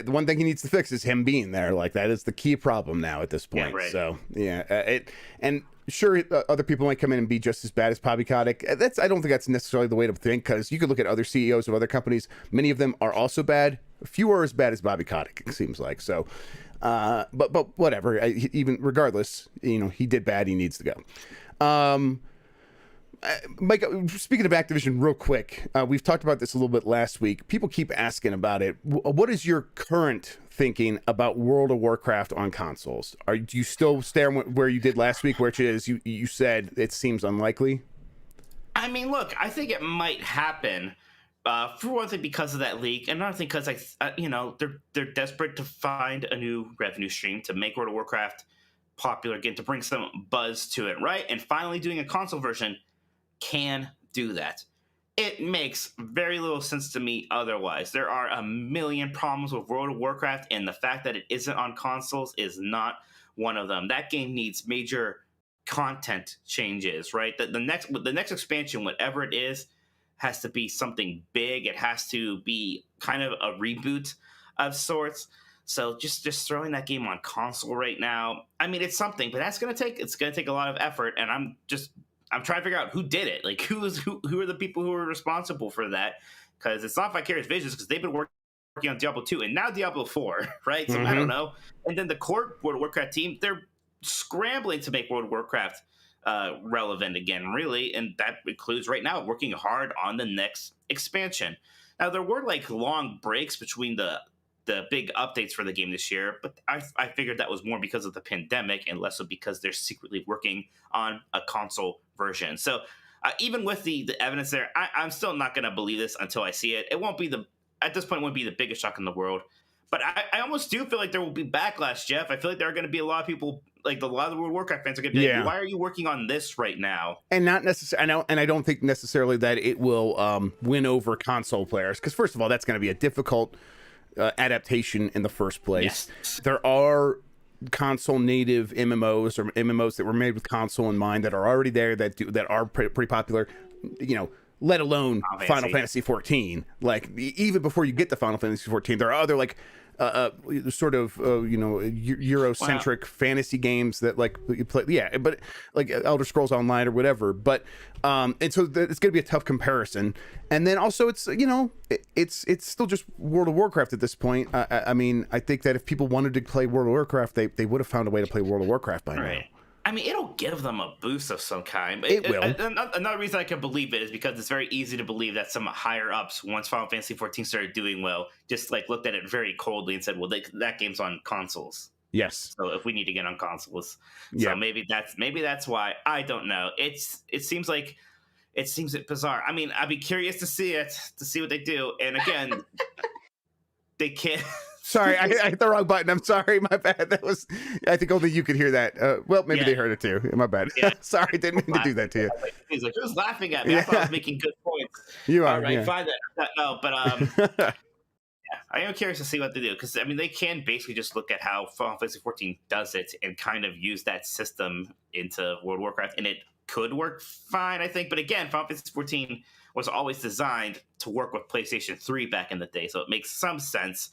one thing he needs to fix is him being there. That is the key problem now at this point. Yeah, right. So yeah, and sure, other people might come in and be just as bad as Bobby Kotick. I don't think that's necessarily the way to think, because you could look at other CEOs of other companies. Many of them are also bad. Few are as bad as Bobby Kotick, it seems like. So, but whatever. Even regardless, he did bad. He needs to go. Mike, speaking of Activision real quick, we've talked about this a little bit last week. People keep asking about it. What is your current thinking about World of Warcraft on consoles? Do you still stay where you did last week, which is you said it seems unlikely? I mean, look, I think it might happen. For one thing, because of that leak, and another thing because they're desperate to find a new revenue stream to make World of Warcraft popular again, to bring some buzz to it, right? And finally, doing a console version can do that. It makes very little sense to me otherwise. There are a million problems with World of Warcraft, and the fact that it isn't on consoles is not one of them. That game needs major content changes, right? The next expansion, whatever it is, has to be something big. It has to be kind of a reboot of sorts. So just throwing that game on console right now, I mean, it's something, but it's gonna take a lot of effort, and I'm trying to figure out who did it. Who are the people who are responsible for that? Because it's not Vicarious Visions, because they've been working on Diablo 2 and now Diablo 4, right? So I don't know. And then the core World of Warcraft team, they're scrambling to make World of Warcraft relevant again, really. And that includes right now working hard on the next expansion. Now, there were long breaks between the big updates for the game this year, but I figured that was more because of the pandemic and less so because they're secretly working on a console version. So even with the evidence there, I'm still not going to believe this until I see it. It won't be at this point, it won't be the biggest shock in the world. But I almost do feel like there will be backlash, Jeff. I feel like there are going to be a lot of people, a lot of the World of Warcraft fans are going to be why are you working on this right now? And not necessarily, I don't think necessarily that it will win over console players, because first of all, that's going to be a difficult adaptation in the first place. Yes. There are console native MMOs or MMOs that were made with console in mind that are already there that are pretty popular, let alone Final Fantasy 14. Even before you get to Final Fantasy 14, there are other sort of Eurocentric fantasy games that you play, but Elder Scrolls Online or whatever. But and so it's going to be a tough comparison. And then also it's it's still just World of Warcraft at this point. I mean, I think that if people wanted to play World of Warcraft, they would have found a way to play World of Warcraft by now. I mean, it'll give them a boost of some kind. It will. Another reason I can believe it is because it's very easy to believe that some higher ups, once Final Fantasy 14 started doing well, just like looked at it very coldly and said, "Well, that game's on consoles. Yes. So if we need to get on consoles, Yeah. so maybe that's why. I don't know. It seems bizarre. I mean, I'd be curious to see what they do. And again, they can't." Sorry, I hit the wrong button. I'm sorry, my bad. That was, I think only you could hear that. Well, maybe they heard it too. My bad. Yeah. Sorry, didn't mean to do that to you. He's like, who's laughing at me? I thought I was making good points. You are. All right, Yeah. fine then. No, but yeah, I am curious to see what they do because I mean, they can basically just look at how Final Fantasy 14 does it and kind of use that system into World of Warcraft, and it could work fine, I think. But again, Final Fantasy 14 was always designed to work with PlayStation 3 back in the day, so it makes some sense.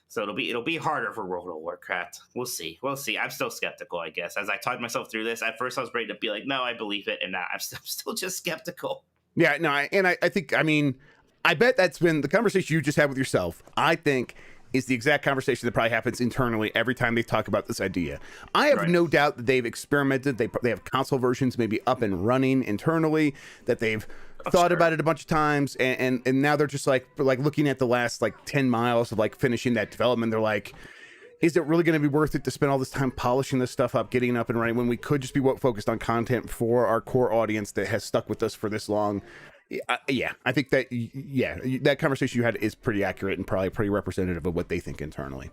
So it'll be harder for World of Warcraft. We'll see. I'm still skeptical, I guess. As I talked myself through this, at first I was ready to be like, no, I believe it, and now I'm still just skeptical. Yeah, no, I think, I mean, I bet that's been the conversation you just had with yourself. I think is the exact conversation that probably happens internally every time they talk about this idea. I have no doubt that they've experimented. They have console versions maybe up and running internally, that they've thought about it a bunch of times, and now they're just like looking at the last like 10 miles of like finishing that development. They're like, is it really going to be worth it to spend all this time polishing this stuff up, getting up and running, when we could just be focused on content for our core audience that has stuck with us for this long? Yeah, I think that, that conversation you had is pretty accurate and probably pretty representative of what they think internally.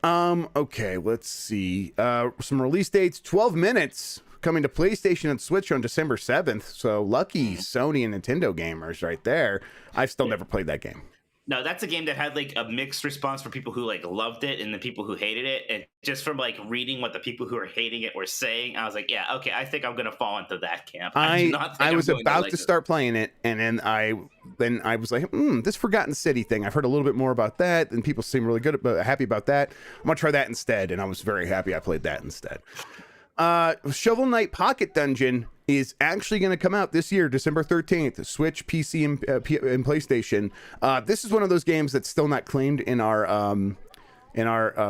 Okay, let's see. Some release dates: 12 Minutes coming to PlayStation and Switch on December 7th. So lucky Sony and Nintendo gamers right there. I've still never played that game. No, that's a game that had like a mixed response for people who like loved it and the people who hated it. And just from like reading what the people who are hating it were saying, I was like, yeah, okay, I think I'm gonna fall into that camp. I was about to start playing it, and then I was like, this Forgotten City thing. I've heard a little bit more about that, and people seem really happy about that. I'm gonna try that instead, and I was very happy I played that instead. Shovel Knight Pocket Dungeon is actually going to come out this year, December 13th, Switch, PC, and PlayStation. This is one of those games that's still not claimed in our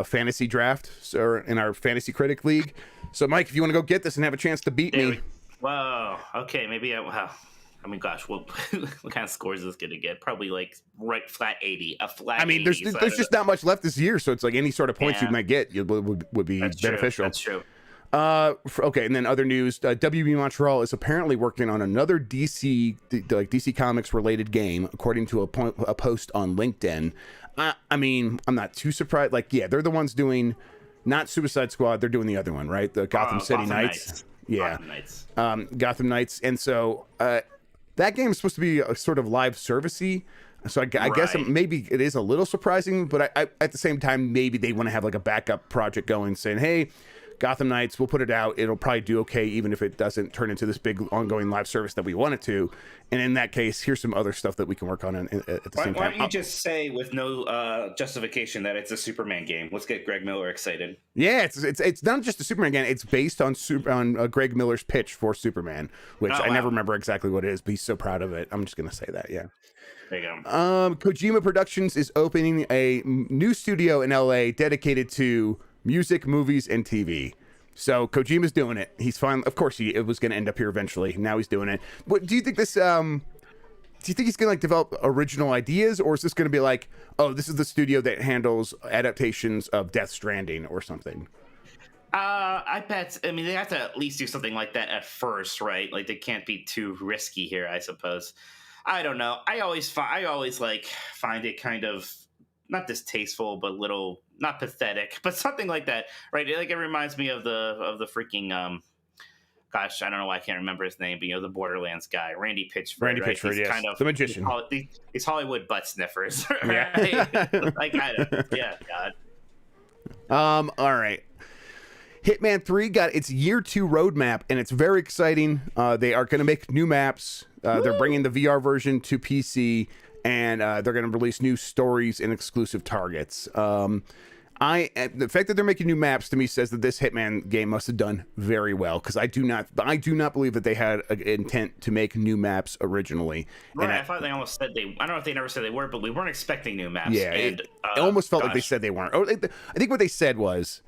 fantasy draft, or in our fantasy critic league. So, Mike, if you want to go get this and have a chance to beat me. Whoa, okay, maybe I mean, gosh, what kind of scores is this going to get? Probably like right flat 80, a flat. I mean, 80, there's just not much left this year, so it's like any sort of points you might get would be beneficial. That's true. Okay, and then other news. WB Montreal is apparently working on another DC Comics related game, according to a post on LinkedIn. I mean, I'm not too surprised. Like, yeah, they're the ones doing not Suicide Squad. They're doing the other one, right? The Gotham City Knights. Yeah, Gotham Knights. And so that game is supposed to be a sort of live servicey. So I guess maybe it is a little surprising, but I at the same time, maybe they want to have like a backup project going, saying, hey, Gotham Knights, we'll put it out. It'll probably do okay, even if it doesn't turn into this big ongoing live service that we want it to. And in that case, here's some other stuff that we can work on at the same time. Why don't you just say with no justification that it's a Superman game? Let's get Greg Miller excited. Yeah, it's not just a Superman game. It's based on Greg Miller's pitch for Superman, which I never remember exactly what it is, but he's so proud of it. I'm just going to say that, yeah. There you go. Kojima Productions is opening a new studio in LA dedicated to music, movies, and TV. So Kojima's doing it. He's fine. Of course, it was going to end up here eventually. Now he's doing it. What do you think this? Do you think he's going to like develop original ideas, or is this going to be like, oh, this is the studio that handles adaptations of Death Stranding or something? I bet. I mean, they have to at least do something like that at first, right? Like they can't be too risky here, I suppose. I don't know. I always find it kind of not distasteful, but little not pathetic, but something like that, right? Like it reminds me of the freaking gosh, I don't know why I can't remember his name, but the Borderlands guy, Randy Pitchford. He's yes, kind of the magician. He's Hollywood butt sniffers. Yeah. Like God. All right. Hitman 3 got its year 2 roadmap, and it's very exciting. They are going to make new maps. They're bringing the VR version to PC, and they're going to release new stories and exclusive targets. The fact that they're making new maps to me says that this Hitman game must have done very well, because I do not believe that they had an intent to make new maps originally. Right, I thought they almost said I don't know if they never said they were, but we weren't expecting new maps. Yeah, and, it almost felt like they said they weren't. I think what they said was,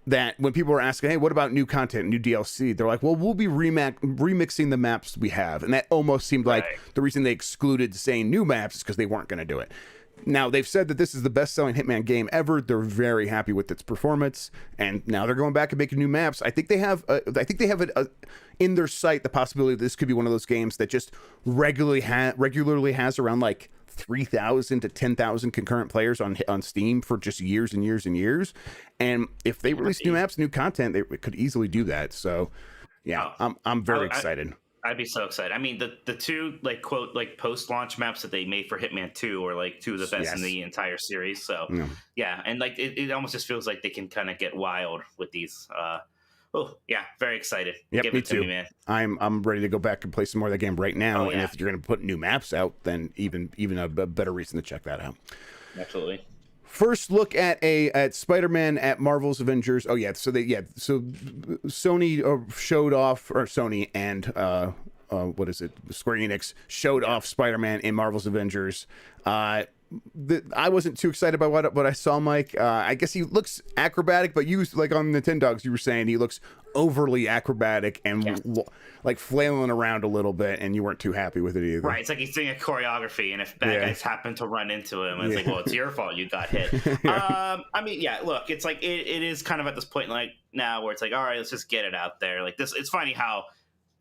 that when people were asking, hey, what about new content, new DLC? They're like, well, we'll be remixing the maps we have. And that almost seemed like the reason they excluded saying new maps is because they weren't going to do it. Now, they've said that this is the best-selling Hitman game ever. They're very happy with its performance, and now they're going back and making new maps. I think they have in their sight the possibility that this could be one of those games that just regularly has around like 3,000 to 10,000 concurrent players on Steam for just years and years and years. And if they release new maps, new content, they could easily do that. So, yeah, I'm very excited. I'd be so excited. I mean, the two like quote like post-launch maps that they made for Hitman 2 are like two of the best in the entire series. So yeah, and like it almost just feels like they can kind of get wild with these. Oh yeah, very excited. Yep, Give me it to too. me, man. I'm ready to go back and play some more of that game right now. Oh, yeah. And if you're going to put new maps out, then even a better reason to check that out. Absolutely. First look at Spider-Man at Marvel's Avengers. Oh yeah, so Sony showed off, or Sony and what is it? Square Enix showed off Spider-Man in Marvel's Avengers. I wasn't too excited by what I saw, Mike. I guess he looks acrobatic, but you, like on Nintendogs, you were saying he looks overly acrobatic and like flailing around a little bit, and you weren't too happy with it either. Right, it's like he's doing a choreography, and if bad guys happen to run into him, it's like, well, it's your fault you got hit. I mean, yeah, look, it's like it is kind of at this point like now where it's like, all right, let's just get it out there. Like this, it's funny how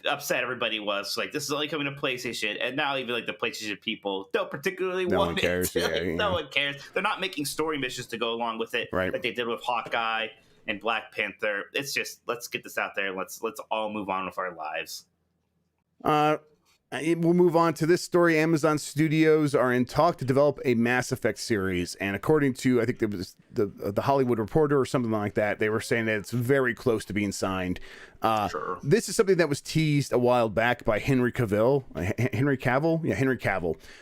upset everybody was. Like, this is only coming to PlayStation, and now even like the PlayStation people don't particularly want it. No one cares. They're not making story missions to go along with it, like they did with Hawkeye and Black Panther. It's just, let's get this out there. Let's all move on with our lives. We'll move on to this story. Amazon Studios are in talk to develop a Mass Effect series, and according to, I think it was the Hollywood Reporter or something like that, they were saying that it's very close to being signed. This is something that was teased a while back by Henry Cavill,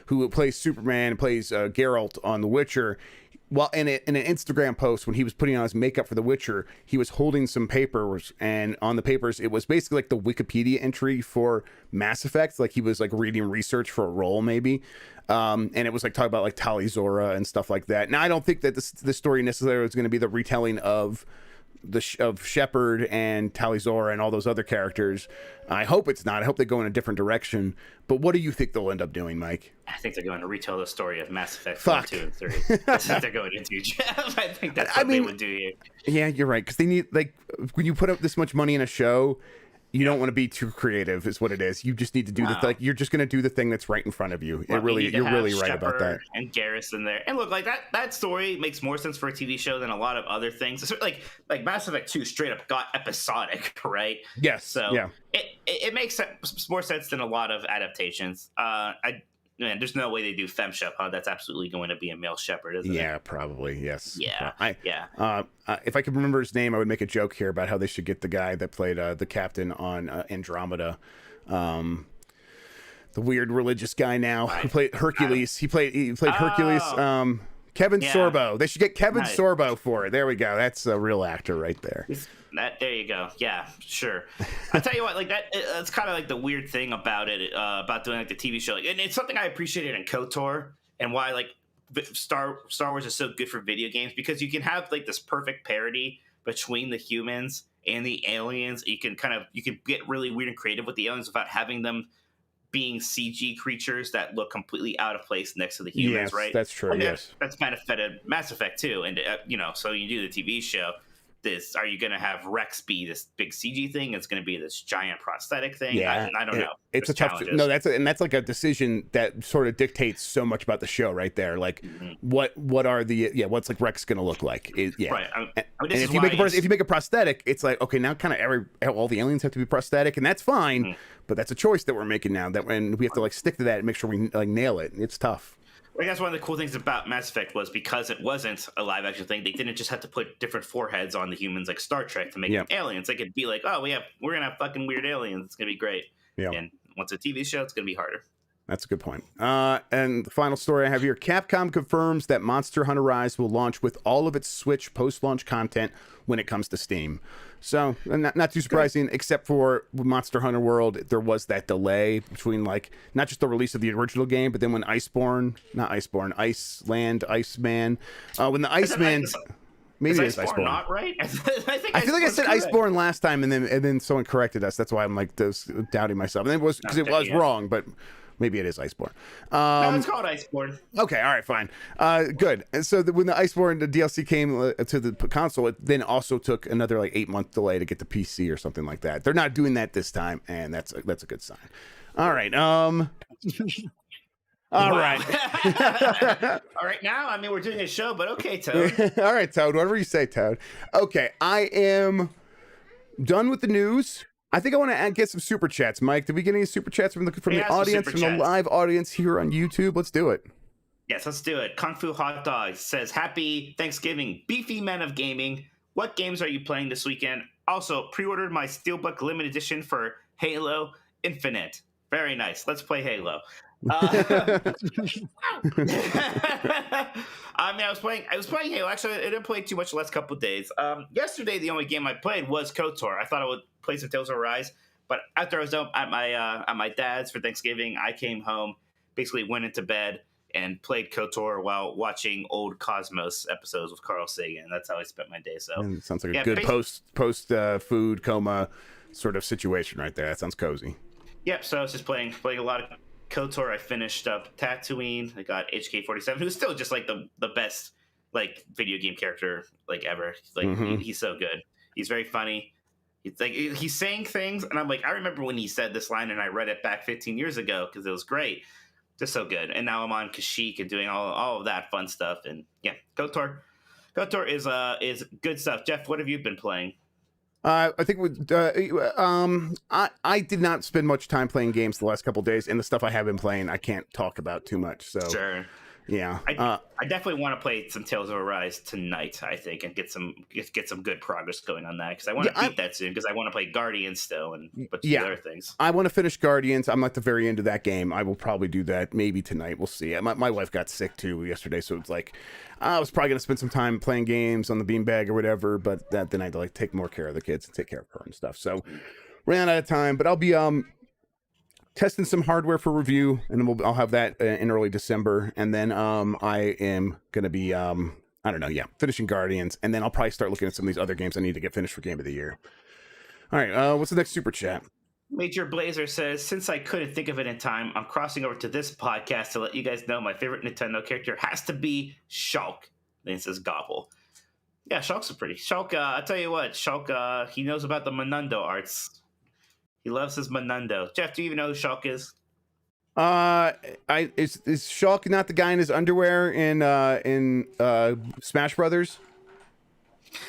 who plays Superman and plays Geralt on The Witcher. Well, in an Instagram post, when he was putting on his makeup for The Witcher, he was holding some papers, and on the papers, it was basically like the Wikipedia entry for Mass Effect. Like he was like reading research for a role, maybe. And it was like talking about like Tali Zora and stuff like that. Now, I don't think that this story necessarily is going to be the retelling of Shepard and Tali Zora and all those other characters. I hope it's not. I hope they go in a different direction. But what do you think they'll end up doing, Mike? I think they're going to retell the story of Mass Effect 1, 2, and 3. That's what they're going to do, Jeff. I think that's what they would do here. Yeah, you're right. Because they need, like, when you put up this much money in a show, you don't want to be too creative, is what it is. You just need to do you're just going to do the thing that's right in front of you. You're really right about that. And Garrison there, and look, like that story makes more sense for a TV show than a lot of other things. Like Mass Effect 2 straight up got episodic, right? Yes. So yeah, it makes more sense than a lot of adaptations. There's no way they do Fem Shep, huh? That's absolutely going to be a male shepherd, isn't it? Yeah, probably, yes. Yeah, if I could remember his name, I would make a joke here about how they should get the guy that played the captain on Andromeda. The weird religious guy now who played Hercules. He played Hercules. Kevin Sorbo. They should get Kevin Sorbo for it. There we go. That's a real actor right there. There you go. Yeah, sure. I tell you what, like that's kind of like the weird thing about it, about doing like the TV show, and it's something I appreciated in KOTOR, and why like Star Wars is so good for video games, because you can have like this perfect parody between the humans and the aliens. You can get really weird and creative with the aliens without having them being CG creatures that look completely out of place next to the humans, right? That's true. Yes, that's benefited Mass Effect too, and so you do the TV show. Are you going to have Rex be this big CG thing? It's going to be this giant prosthetic thing. Yeah, I don't know. It's a tough. No, that's like a decision that sort of dictates so much about the show right there. Like, what are the what's like Rex going to look like? Right. And if you make a prosthetic, it's like, okay, now kind of all the aliens have to be prosthetic, and that's fine. But that's a choice that we're making now. And we have to like stick to that and make sure we like nail it. It's tough. I guess one of the cool things about Mass Effect was because it wasn't a live action thing, they didn't just have to put different foreheads on the humans like Star Trek to make them aliens. They could be like, oh, we're gonna have fucking weird aliens. It's gonna be great. Yeah. And once a TV show, it's gonna be harder. That's a good point. And the final story I have here: Capcom confirms that Monster Hunter Rise will launch with all of its Switch post-launch content when it comes to Steam. So not too surprising, except for Monster Hunter World, there was that delay between like not just the release of the original game, but then when Iceman, when the Iceman, Maybe is it is Iceborne Iceborne. not right? I think I feel like I Iceborne's said correct. Iceborne last time, and then someone corrected us. That's why I'm like doubting myself. And it was because it was Yeah. wrong, but maybe it is Iceborne. No, it's called Iceborne. Okay, all right, fine, good. And so when the Iceborne the DLC came to the console, it then also took another like 8-month delay to get to PC or something like that. They're not doing that this time, and that's a good sign. All right, all right. All right, now, I mean, we're doing a show, but okay, Toad. All right, Toad. Whatever you say, Toad. Okay, I am done with the news. I think I want to get some super chats. Mike, did we get any super chats from the Yeah, some audience, super from the chats. live audience here on YouTube? Let's do it. Yes, let's do it. Kung Fu Hot Dog says, Happy Thanksgiving, beefy men of gaming. What games are you playing this weekend? Also, pre-ordered my Steelbook limited edition for Halo Infinite. Very nice. Let's play Halo. I mean, I was playing Halo. Actually, I didn't play too much the last couple of days. Yesterday, the only game I played was KOTOR. I thought I would play some Tales of Arise, but after I was done at my dad's for Thanksgiving, I came home, basically went into bed, and played KOTOR while watching old Cosmos episodes with Carl Sagan. That's how I spent my day. So It sounds like a Yeah, good post food coma sort of situation right there. That sounds cozy. Yep. So I was just playing a lot of KOTOR. I finished up Tatooine. I got HK-47, who's still just like the best like video game character like ever. Like he's so good. He's very funny. It's like he's saying things, and I'm like, I remember when he said this line, and I read it back 15 years ago because it was great. Just so good. And now I'm on Kashyyyk and doing all of that fun stuff. And yeah, KOTOR is good stuff. Jeff, what have you been playing? I think I did not spend much time playing games the last couple of days, and the stuff I have been playing I can't talk about too much. So Sure. yeah, I definitely want to play some Tales of Arise tonight, I think, and get some good progress going on that, because I want to beat that soon, because I want to play Guardians still and but Yeah. other things. I want to finish Guardians. I'm at the very end of that game. I will probably do that maybe tonight. We'll see. My wife got sick too yesterday, so it's like I was probably gonna spend some time playing games on the beanbag or whatever. But then I had to like take more care of the kids and take care of her and stuff. So ran out of time. But I'll be testing some hardware for review, and I'll have that in early December. And then I am gonna be I don't know, finishing Guardians, and then I'll probably start looking at some of these other games I need to get finished for Game of the Year. All right, what's the next super chat? Major Blazer says, since I couldn't think of it in time, I'm crossing over to this podcast to let you guys know my favorite Nintendo character has to be Shulk. Then it says Gobble. Yeah, Shulk's Shulk, I'll tell you what, Shulk, he knows about the Monundo arts. He loves his Monundo. Jeff, do you even know who Shulk is? Is Shulk not the guy in his underwear in Smash Brothers?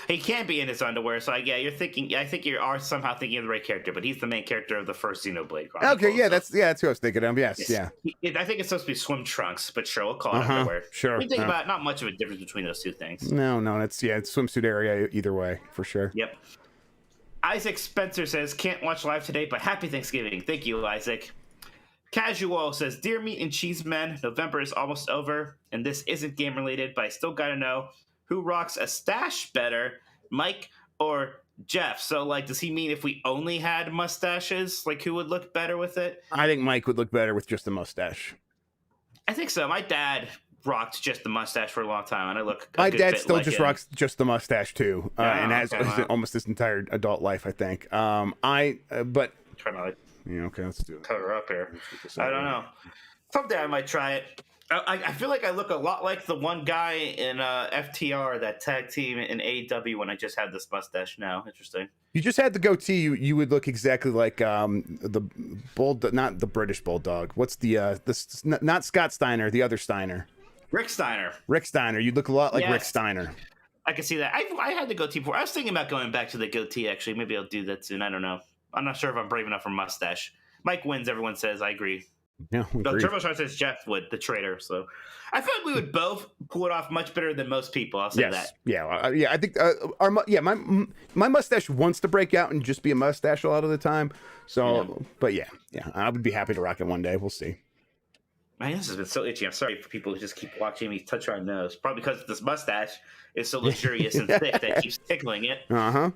He can't be in his underwear, so you're thinking. I think you are somehow thinking of the right character, but he's the main character of the first Xenoblade Chronicles. Okay, yeah, that's who I was thinking of. Yes. Yeah. I think it's supposed to be swim trunks, but sure, we'll call it underwear. Sure. We think about not much of a difference between those two things. No, it's swimsuit area either way for sure. Yep. Isaac Spencer says, can't watch live today, but happy Thanksgiving. Thank you, Isaac. Casual says, Dear Meat and Cheese Men, November is almost over, and this isn't game related, but I still gotta know who rocks a stash better, Mike or Jeff? So, like, does he mean if we only had mustaches, like, who would look better with it? I think Mike would look better with just a mustache. I think so. My dad rocked just the mustache for a long time, and I look. My dad still just rocks just the mustache too, and has wow. almost his entire adult life, I think. But Trying to okay, let's do it. cover up here. I don't know. Someday I might try it. I feel like I look a lot like the one guy in FTR, that tag team in AEW, when I just had this mustache now. Interesting. You just had the goatee. You would look exactly like the not the British bulldog. What's not Scott Steiner, the other Steiner. Rick Steiner. Rick Steiner. You'd look a lot like Yes. Rick Steiner. I can see that. I had the goatee before. I was thinking about going back to the goatee, actually. Maybe I'll do that soon. I don't know. I'm not sure if I'm brave enough for mustache. Mike wins, everyone says. I agree. Yeah, we But agree. Turbo Shark says Jeff would, the traitor. So I feel like we would both pull it off much better than most people. I'll say that. Yeah, yeah. I think my mustache wants to break out and just be a mustache a lot of the time. So, but yeah, I would be happy to rock it one day. We'll see. Man, this has been so itchy. I'm sorry for people who just keep watching me touch our nose. Probably because this mustache is so luxurious and thick that it keeps tickling it. Uh-huh.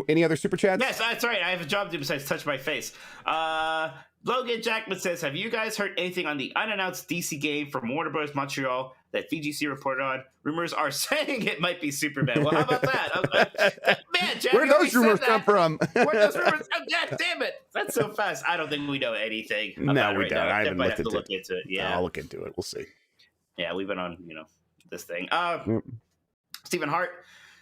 Any other super chats? Yes, that's right. I have a job to do besides touch my face. Logan Jackman says, have you guys heard anything on the unannounced DC game from Warner Bros. Montreal that VGC reported on? Rumors are saying it might be Superman. Well, how about that? Man, Jack, Where do those rumors come from? Where those rumors? Oh, God damn it! That's so fast. I don't think we know anything. No, we don't. Now. I haven't might looked have to into look into it. Yeah, I'll look into it. We'll see. Yeah, we've been on this thing. Stephen Hart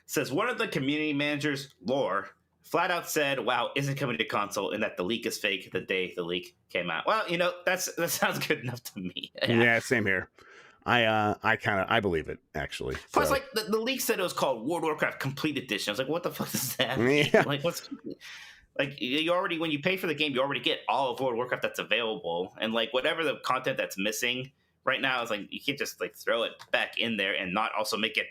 says one of the community managers, Lore, flat out said, "Wow, isn't coming to console," and that the leak is fake the day the leak came out. Well, that sounds good enough to me. Yeah, same here. I believe it actually. Plus, so. like the leak said it was called World of Warcraft Complete Edition. I was like, what the fuck does that mean? Yeah. Like, what's like you already when you pay for the game, you already get all of World of Warcraft that's available, and like whatever the content that's missing right now is like you can't just like throw it back in there and not also make it.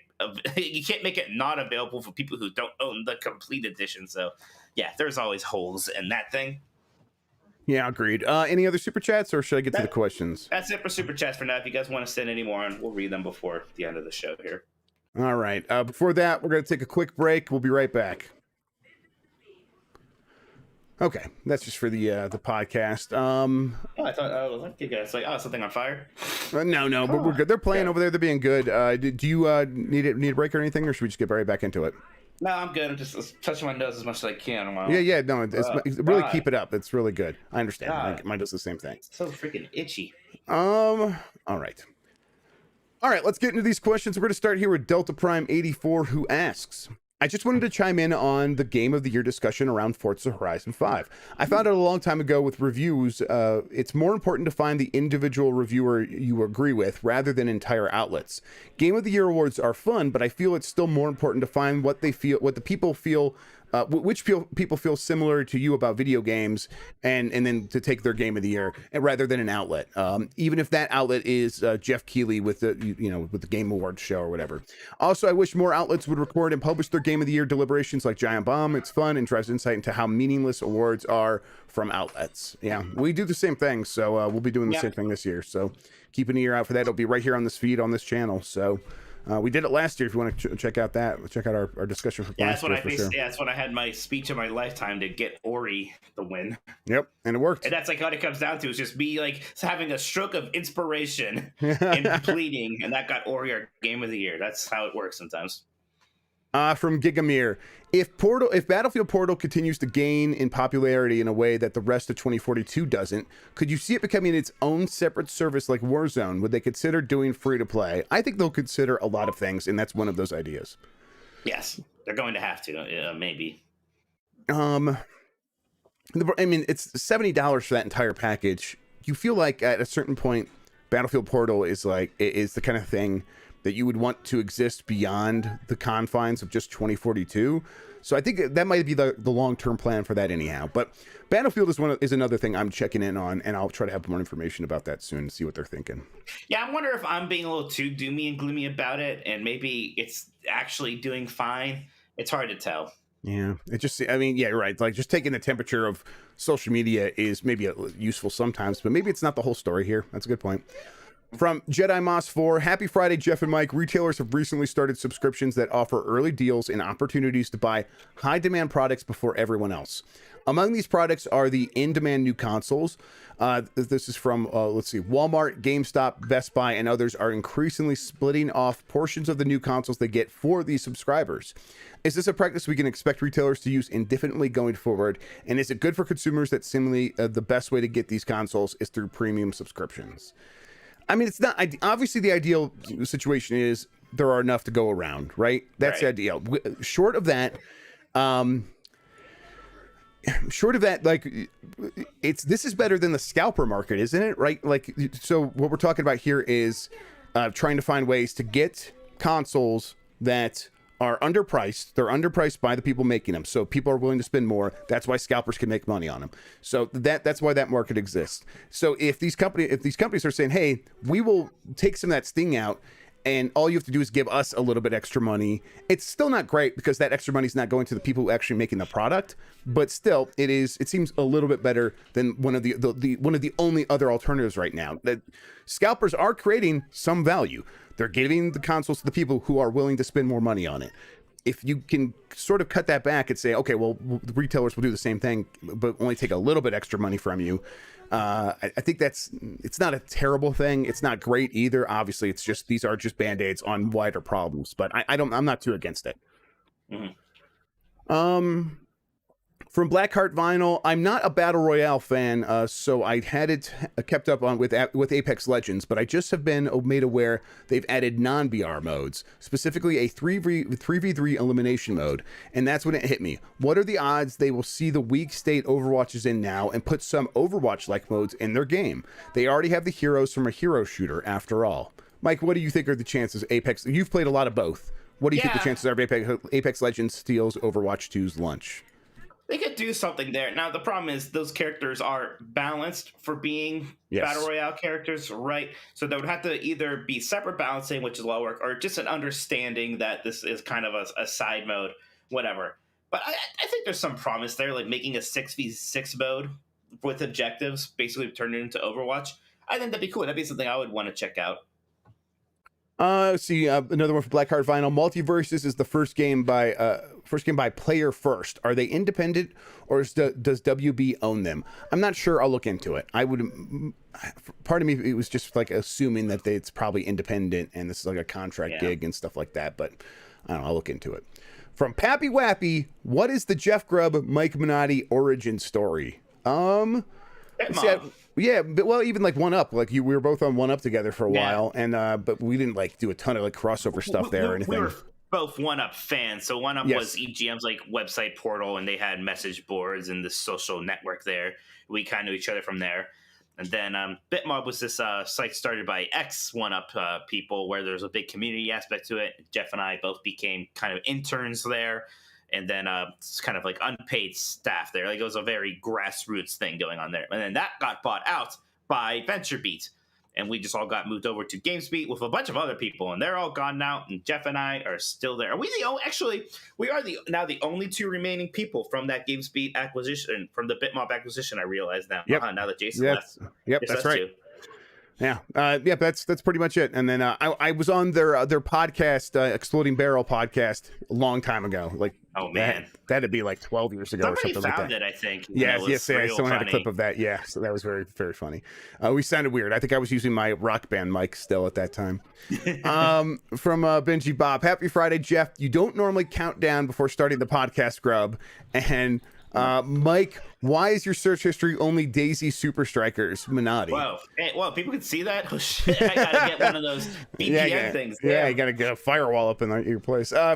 You can't make it not available for people who don't own the Complete Edition. So, yeah, there's always holes in that thing. Yeah, agreed. Any other super chats, or should I get to the questions? That's it for super chats for now. If you guys want to send any more, we'll read them before the end of the show here. All right. Before that, we're going to take a quick break. We'll be right back. Okay, that's just for the podcast. Oh, I thought it's like something on fire. No, but we're good. They're playing over there. They're being good. Do you need a break or anything, or should we just get right back into it? No, I'm good. I'm just touching my nose as much as I can. Yeah. No, really God. keep it up. It's really good. I understand. God. Mine does the same thing. It's so freaking itchy. All right. Let's get into these questions. We're going to start here with Delta Prime 84, who asks, I just wanted to chime in on the Game of the Year discussion around Forza Horizon 5. I found out a long time ago with reviews, it's more important to find the individual reviewer you agree with rather than entire outlets. Game of the Year awards are fun, but I feel it's still more important to find what the people feel, which people feel similar to you about video games, and then to take their Game of the Year rather than an outlet. Even if that outlet is Jeff Keighley with the with the Game Awards show or whatever. Also, I wish more outlets would record and publish their Game of the Year deliberations like Giant Bomb. It's fun and drives insight into how meaningless awards are from outlets. Yeah, we do the same thing, so we'll be doing the same thing this year. So keep an ear out for that. It'll be right here on this feed on this channel. So. We did it last year. If you want to check out our discussion from last year, that's when I had my speech of my lifetime to get Ori the win. Yep, and it worked. And that's like what it comes down to is just me like having a stroke of inspiration and pleading, and that got Ori our Game of the Year. That's how it works sometimes. From Gigamir, if Battlefield Portal continues to gain in popularity in a way that the rest of 2042 doesn't, could you see it becoming its own separate service like Warzone? Would they consider doing free to play? I think they'll consider a lot of things, and that's one of those ideas. Yes, they're going to have to, maybe. I mean, it's $70 for that entire package. You feel like at a certain point, Battlefield Portal is the kind of thing that you would want to exist beyond the confines of just 2042. So I think that might be the long-term plan for that anyhow. But Battlefield is another thing I'm checking in on, and I'll try to have more information about that soon to see what they're thinking. Yeah, I wonder if I'm being a little too doomy and gloomy about it, and maybe it's actually doing fine. It's hard to tell. Yeah, you're right. Like, just taking the temperature of social media is maybe useful sometimes, but maybe it's not the whole story here. That's a good point. From Jedi Moss 4, happy Friday, Jeff and Mike. Retailers have recently started subscriptions that offer early deals and opportunities to buy high-demand products before everyone else. Among these products are the in-demand new consoles. This is from, Walmart, GameStop, Best Buy, and others are increasingly splitting off portions of the new consoles they get for these subscribers. Is this a practice we can expect retailers to use indefinitely going forward? And is it good for consumers that seemingly the best way to get these consoles is through premium subscriptions? I mean, it's not obviously the ideal situation is there are enough to go around, right? That's the ideal. Short of that, like this is better than the scalper market, isn't it? Right? Like, so what we're talking about here is trying to find ways to get consoles that are underpriced. They're underpriced by the people making them. So people are willing to spend more. That's why scalpers can make money on them. So that's why that market exists. So if these companies are saying, hey, we will take some of that sting out, and all you have to do is give us a little bit extra money, it's still not great because that extra money is not going to the people who are actually making the product. But still, it seems a little bit better than one of the only other alternatives right now. That scalpers are creating some value. They're giving the consoles to the people who are willing to spend more money on it. if you can sort of cut that back and say, okay, well, the retailers will do the same thing, but only take a little bit extra money from you. I think it's not a terrible thing. It's not great either. Obviously, it's just these are just band-aids on wider problems. But I'm not too against it. Mhm. From Blackheart Vinyl, I'm not a battle royale fan, so I had it kept up on with Apex Legends, but I just have been made aware they've added non-BR modes, specifically a 3v3 elimination mode, and that's when it hit me. What are the odds they will see the weak state Overwatch is in now and put some Overwatch-like modes in their game? They already have the heroes from a hero shooter, after all. Mike, what do you think are the chances Apex? You've played a lot of both. What do you think the chances are of Apex Legends steals Overwatch 2's lunch? They could do something there. Now, the problem is those characters are balanced for being Battle Royale characters, right? So there would have to either be separate balancing, which is a lot of work, or just an understanding that this is kind of a side mode, whatever. But I think there's some promise there, like making a 6v6 mode with objectives, basically turn it into Overwatch. I think that'd be cool. That'd be something I would want to check out. Let's see, another one for Blackheart Vinyl. Multiverses is the first game by player first. Are they independent, or does WB own them? I'm not sure. I'll look into it. Part of me, it was just like assuming that it's probably independent and this is like a contract gig and stuff like that. But I don't know. I'll look into it. From Pappy Wappy, what is the Jeff Grubb Mike Minotti origin story? Yeah, but well, even like One Up, like we were both on One Up together for a while, and but we didn't like do a ton of like crossover stuff there or anything. We were both One Up fans, so One Up was EGM's like website portal, and they had message boards and the social network there. We kind of knew each other from there, and then Bitmob was this site started by ex One Up people, where there's a big community aspect to it. Jeff and I both became kind of interns there. And then it's kind of like unpaid staff there. Like it was a very grassroots thing going on there. And then that got bought out by VentureBeat. And we just all got moved over to GamesBeat with a bunch of other people. And they're all gone now. And Jeff and I are still there. Are we the only, actually, we are now the only two remaining people from that GamesBeat acquisition, from the Bitmob acquisition, I realize now. Yep. Now that Jason left. Yep, that's right. Two. Yeah, that's pretty much it. And then I was on their podcast, Exploding Barrel podcast, a long time ago. Like, oh man, that'd be like 12 years ago or something like that. It, I think. Yes, someone had a clip of that. Yeah, so that was very, very funny. We sounded weird. I think I was using my Rock Band mic still at that time. From Benji Bob, happy Friday, Jeff. You don't normally count down before starting the podcast, Grubb, and. Mike, why is your search history only Daisy Super Strikers Minotti? Whoa. Hey, well, people can see that? Oh, shit. I gotta get one of those VPN things. Yeah, you gotta get a firewall up in your place. All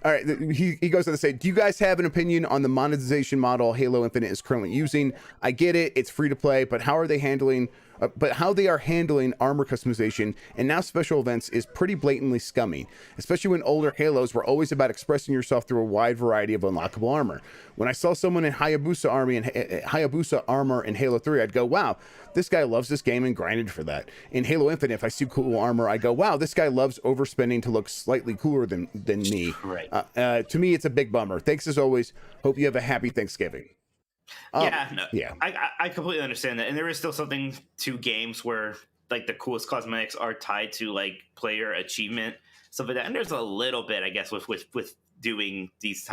right, he goes on to say, do you guys have an opinion on the monetization model Halo Infinite is currently using? I get it, it's free to play, but how they are handling armor customization and now special events is pretty blatantly scummy, especially when older Halos were always about expressing yourself through a wide variety of unlockable armor. When I saw someone in Hayabusa armor in Halo 3, I'd go, wow, this guy loves this game and grinded for that. In Halo Infinite, if I see cool armor, I go, wow, this guy loves overspending to look slightly cooler than me. Right. To me, it's a big bummer. Thanks as always. Hope you have a happy Thanksgiving. I completely understand that, and there is still something to games where like the coolest cosmetics are tied to like player achievement, stuff like that. And there's a little bit, I guess, with doing these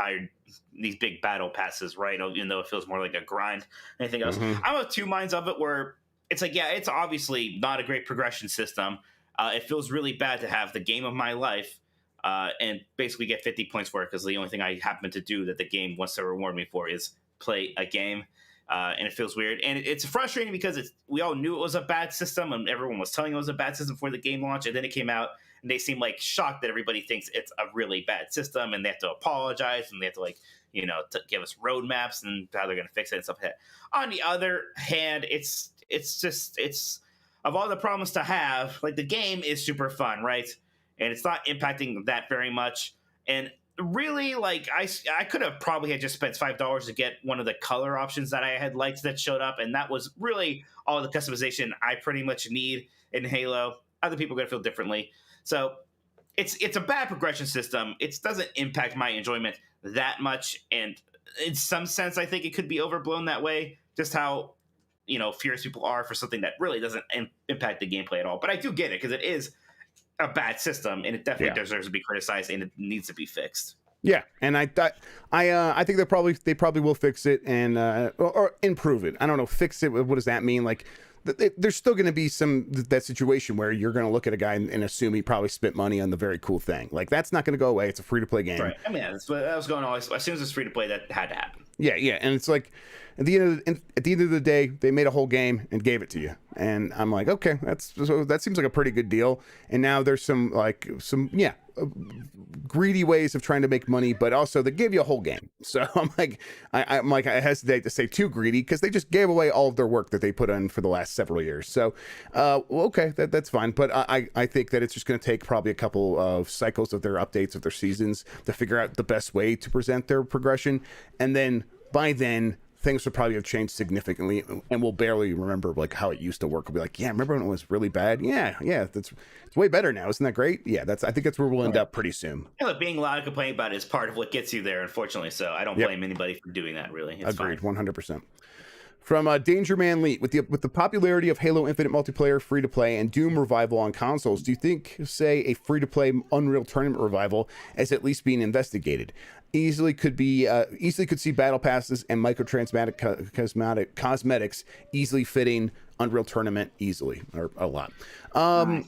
big battle passes, right? Even though it feels more like a grind than anything else. Mm-hmm. I'm of two minds of it, where it's like, yeah, it's obviously not a great progression system. It feels really bad to have the game of my life and basically get 50 points for it, because the only thing I happen to do that the game wants to reward me for is play a game. And it feels weird, and it's frustrating because we all knew it was a bad system, and everyone was telling it was a bad system before the game launched, and then it came out, and they seem like shocked that everybody thinks it's a really bad system, and they have to apologize, and they have to to give us roadmaps and how they're going to fix it and stuff like that. On the other hand, it's of all the problems to have, like the game is super fun, right? And it's not impacting that very much, and really, like I could have probably had just spent $5 to get one of the color options that I had liked that showed up, and that was really all the customization I pretty much need in Halo. Other people are gonna feel differently, so it's a bad progression system. It doesn't impact my enjoyment that much, and in some sense, I think it could be overblown that way. Just how furious people are for something that really doesn't impact the gameplay at all. But I do get it, because it is a bad system, and it definitely deserves to be criticized, and it needs to be fixed. Yeah, and I think they probably will fix it and or improve it. I don't know, fix it. What does that mean? Like, there's still going to be that situation where you're going to look at a guy and assume he probably spent money on the very cool thing. Like, that's not going to go away. It's a free to play game. Right. I mean, that was going on. As soon as it's free to play, that had to happen. Yeah, and it's like at the end of the day, they made a whole game and gave it to you, and I'm like, okay, that seems like a pretty good deal. And now there's some greedy ways of trying to make money, but also they gave you a whole game. So I'm like, I hesitate to say too greedy because they just gave away all of their work that they put in for the last several years. So, okay, that's fine. But I think that it's just going to take probably a couple of cycles of their updates of their seasons to figure out the best way to present their progression, and then by then things will probably have changed significantly, and we'll barely remember like how it used to work. We'll be like, yeah, remember when it was really bad? Yeah, it's way better now. Isn't that great? Yeah, I think that's where we'll end up pretty soon. Yeah, look, being loud and complaining about it is part of what gets you there, unfortunately. So I don't blame anybody for doing that. Really, it's agreed, fine. 100%. From Danger Man Lee, with the popularity of Halo Infinite multiplayer free to play and Doom revival on consoles, do you think, say, a free to play Unreal Tournament revival is at least being investigated? Easily could see battle passes and cosmetics easily fitting Unreal Tournament easily, or a lot. Is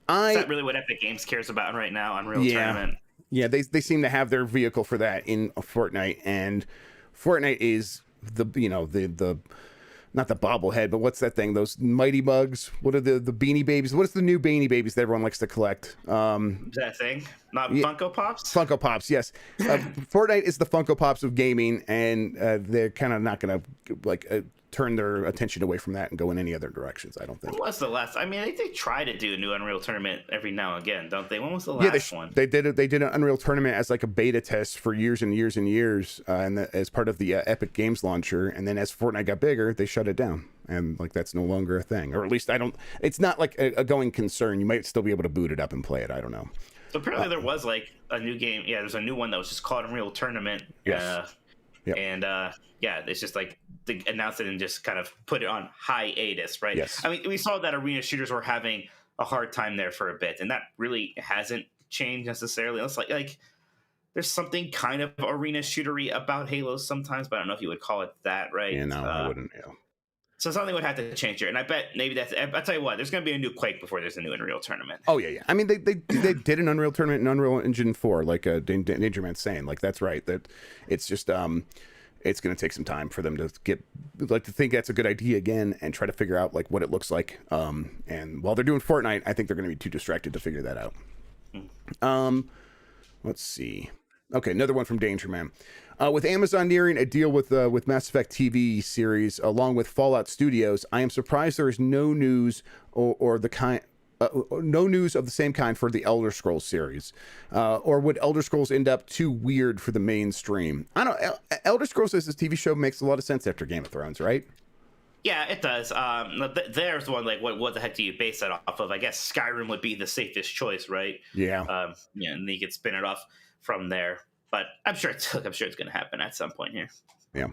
that really what Epic Games cares about right now? Unreal Tournament. Yeah, they seem to have their vehicle for that in Fortnite, and Fortnite is the not the bobblehead, but what's that thing? Those mighty bugs. What are the Beanie Babies? What is the new Beanie Babies that everyone likes to collect? Is that a thing? Not Funko Pops? Funko Pops, yes. Fortnite is the Funko Pops of gaming, and they're kind of not going to turn their attention away from that and go in any other directions, I don't think. When was the last? I mean, I think they try to do a new Unreal Tournament every now and again, don't they? When was the last one? They did it. They did an Unreal Tournament as like a beta test for years and years and years, as part of the Epic Games launcher. And then as Fortnite got bigger, they shut it down, and like that's no longer a thing, or at least I don't. It's not like a going concern. You might still be able to boot it up and play it. I don't know. So apparently there was like a new game. Yeah, there's a new one that was just called Unreal Tournament. Yes. Yep. And it's just like they announced it and just kind of put it on hiatus, right? Yes. I mean, we saw that arena shooters were having a hard time there for a bit, and that really hasn't changed necessarily. It's like there's something kind of arena shootery about Halo sometimes, but I don't know if you would call it that, right? Yeah, no, I wouldn't. Yeah. So something would have to change here, and I bet maybe I'll tell you what. There's going to be a new Quake before there's a new Unreal Tournament. Oh yeah. I mean, they did an Unreal Tournament in Unreal Engine 4, like Danger Man's saying. Like that's right. That it's just it's going to take some time for them to to think that's a good idea again and try to figure out like what it looks like. And while they're doing Fortnite, I think they're going to be too distracted to figure that out. Let's see. Okay, another one from Danger Man. With Amazon nearing a deal with Mass Effect TV series along with Fallout Studios, I am surprised there is no news or the kind. No news of the same kind for the Elder Scrolls series, or would Elder Scrolls end up too weird for the mainstream? I don't. Elder Scrolls as this TV show makes a lot of sense after Game of Thrones, right? Yeah, it does. There's one like what the heck do you base that off of? I guess Skyrim would be the safest choice, right? Yeah. And you could spin it off from there. But I'm sure it's going to happen at some point here. Yeah.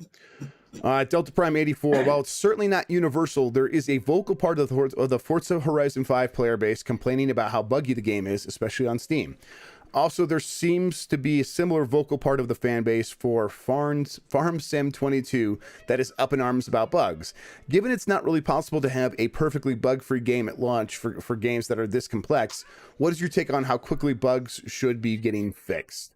Delta Prime 84. While it's certainly not universal, there is a vocal part of the Forza Horizon 5 player base complaining about how buggy the game is, especially on Steam. Also, there seems to be a similar vocal part of the fan base for Farm Sim 22 that is up in arms about bugs. Given it's not really possible to have a perfectly bug-free game at launch for games that are this complex, what is your take on how quickly bugs should be getting fixed?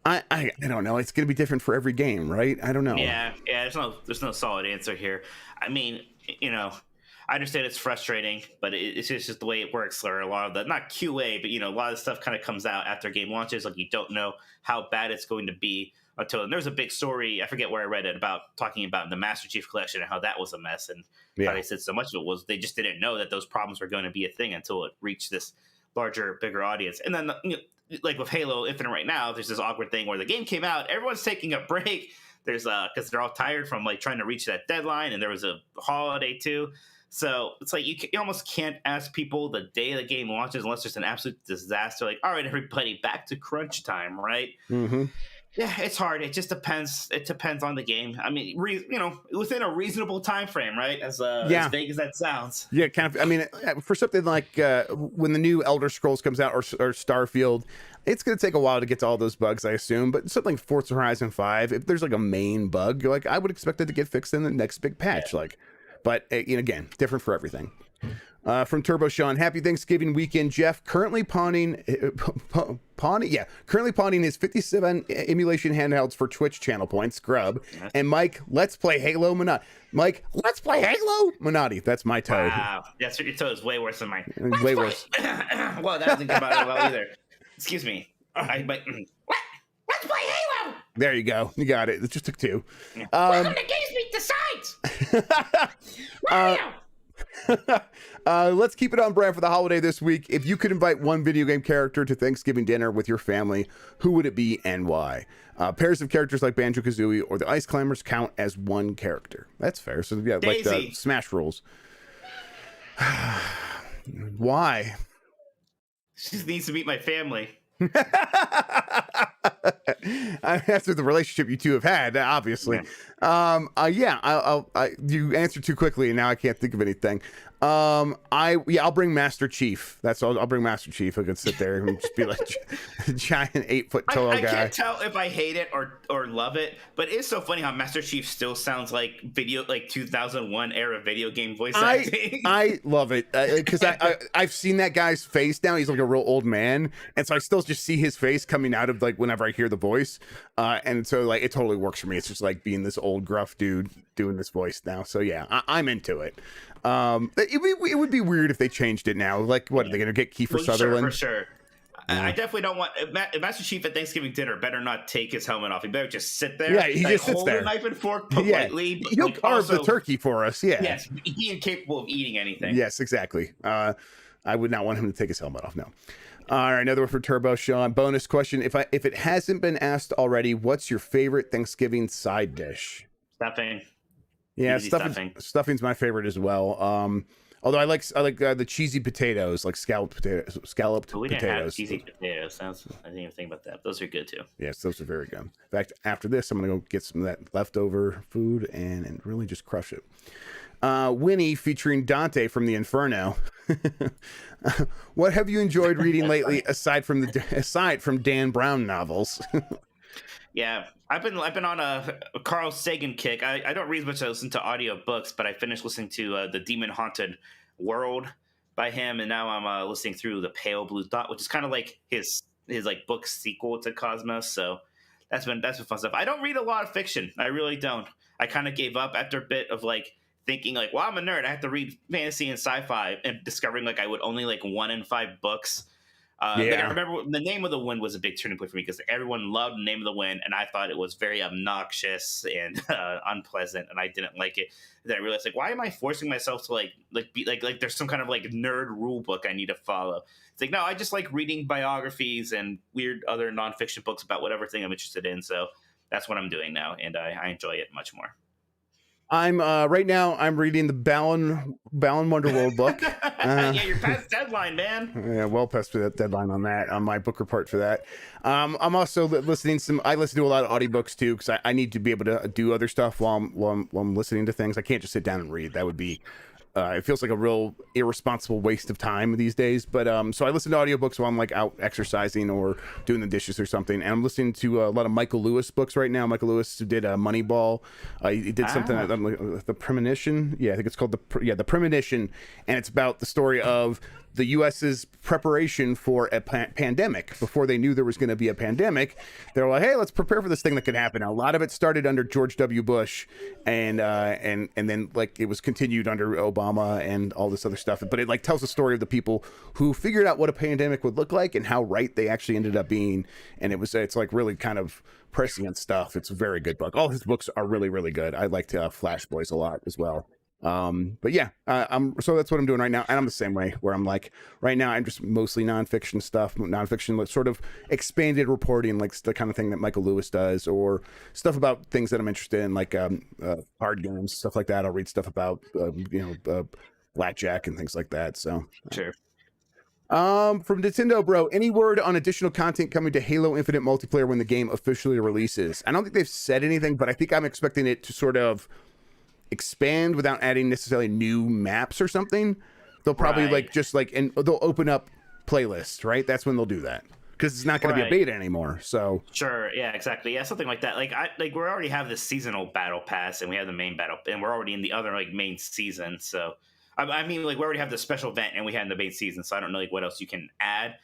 I don't know. It's going to be different for every game, right? I don't know. Yeah. There's no solid answer here. I mean, I understand it's frustrating, but it's just the way it works. Or a lot of the not QA, but a lot of the stuff kind of comes out after game launches. Like you don't know how bad it's going to be until. And there's a big story. I forget where I read it about talking about the Master Chief Collection and how that was a mess, and how they said so much of it was they just didn't know that those problems were going to be a thing until it reached this larger, bigger audience. And then like with Halo Infinite right now, there's this awkward thing where the game came out, everyone's taking a break. There's because they're all tired from like trying to reach that deadline, and there was a holiday too. So it's like you almost can't ask people the day the game launches unless there's an absolute disaster. Like, all right, everybody, back to crunch time, right? Mm-hmm. Yeah, it's hard. It just depends. It depends on the game. I mean, within a reasonable time frame, right? As vague as that sounds. Yeah, kind of. I mean, for something like when the new Elder Scrolls comes out or Starfield, it's going to take a while to get to all those bugs, I assume. But something like Forza Horizon 5, if there's like a main bug, like I would expect it to get fixed in the next big patch. Yeah. Like, but again, different for everything. From Turbo Sean, happy Thanksgiving weekend, Jeff. Currently pawning his 57 emulation handhelds for Twitch channel points, Grubb. And Mike, let's play Halo Minotti. Mike, let's play Halo Minotti. That's my toe. Wow, that's your toe is way worse than mine. Way worse. Well, that doesn't come out well either. Excuse me. Let's play Halo. There you go. You got it. It just took two. Welcome to GamesBeat Decides. Mario. Let's keep it on brand for the holiday this week. If you could invite one video game character to Thanksgiving dinner with your family, who would it be and why? Pairs of characters like Banjo-Kazooie or the Ice Climbers count as one character. That's fair. So yeah, Daisy. like the Smash rules. Why? She just needs to meet my family. After the relationship you two have had, obviously. You answered too quickly, and now I can't think of anything. I'll bring Master Chief. That's all. I'll bring Master Chief. I could sit there and just be like a giant 8-foot tall guy. I can't tell if I hate it or love it, but it's so funny how Master Chief still sounds like 2001 era video game voice acting. I love it because I've seen that guy's face now. He's like a real old man, and so I still just see his face coming out of like whenever I hear the voice, and so like it totally works for me. It's just like being this old gruff dude doing this voice now. So yeah, I'm into it. It would be weird if they changed it now. Like, what are they going to get Kiefer Sutherland? For sure. I definitely don't want Master Chief at Thanksgiving dinner. Better not take his helmet off. He better just sit there. Yeah, he just sits hold there. a knife and fork politely. Yeah. He'll carve the turkey for us. Yeah. Yes, he incapable of eating anything. Yes, exactly. I would not want him to take his helmet off. No. All right, another one for Turbo Sean. Bonus question: If it hasn't been asked already, what's your favorite Thanksgiving side dish? Stuffing. Yeah, Easy stuffing's my favorite as well. Although I like the cheesy potatoes, like scalloped potatoes. We didn't have cheesy potatoes. I didn't even think about that. Those are good too. Yes, those are very good. In fact, after this, I'm gonna go get some of that leftover food and really just crush it. Winnie featuring Dante from the Inferno. What have you enjoyed reading lately aside from Dan Brown novels? Yeah, I've been on a Carl Sagan kick. I don't read much. I listen to audiobooks, but I finished listening to The Demon Haunted World by him, and now I'm listening through The Pale Blue Thought, which is kind of like his like book sequel to Cosmos. So that's been fun stuff. I don't read a lot of fiction. I really don't. I kind of gave up after a bit of like thinking like, well, I'm a nerd. I have to read fantasy and sci-fi, and discovering like I would only like 1 in 5 books. Like I remember The Name of the Wind was a big turning point for me because everyone loved The Name of the Wind, and I thought it was very obnoxious and unpleasant, and I didn't like it. Then I realized, like, why am I forcing myself to like be like there's some kind of like nerd rule book I need to follow? It's like, no, I just like reading biographies and weird other nonfiction books about whatever thing I'm interested in. So that's what I'm doing now, and I enjoy it much more. I'm right now. I'm reading the Balan Wonderworld book. Yeah, you're past deadline, man. Yeah, well past that deadline on that. On my book report for that. I'm also listening I listen to a lot of audiobooks too because I need to be able to do other stuff while I'm listening to things. I can't just sit down and read. That would be. It feels like a real irresponsible waste of time these days. But so I listen to audiobooks while I'm like out exercising or doing the dishes or something. And I'm listening to a lot of Michael Lewis books right now. Michael Lewis did Moneyball. He did something, The Premonition. Yeah, I think it's called The Premonition. And it's about the story of the U.S.'s preparation for a pandemic. Before they knew there was going to be a pandemic, they were like, hey, let's prepare for this thing that could happen. Now, a lot of it started under George W. Bush, and then like it was continued under Obama and all this other stuff. But it like tells the story of the people who figured out what a pandemic would look like and how right they actually ended up being. And it's like really kind of prescient stuff. It's a very good book. All his books are really, really good. I liked Flash Boys a lot as well. But yeah, so that's what I'm doing right now. And I'm the same way where I'm like, right now, I'm just mostly nonfiction stuff, sort of expanded reporting, like the kind of thing that Michael Lewis does, or stuff about things that I'm interested in, like, card games, stuff like that. I'll read stuff about, blackjack and things like that. So sure. From Nintendo, bro, any word on additional content coming to Halo Infinite multiplayer when the game officially releases? I don't think they've said anything, but I think I'm expecting it to sort of expand without adding necessarily new maps or something. They'll probably Right. and they'll open up playlists, right? That's when they'll do that because it's not going to be a beta anymore. So Sure, yeah, exactly. Yeah, something like that. We already have the seasonal battle pass, and we have the main battle, and we're already in the other like main season. So, I mean, like we already have the special event, and we had the main season. So I don't know like what else you can add.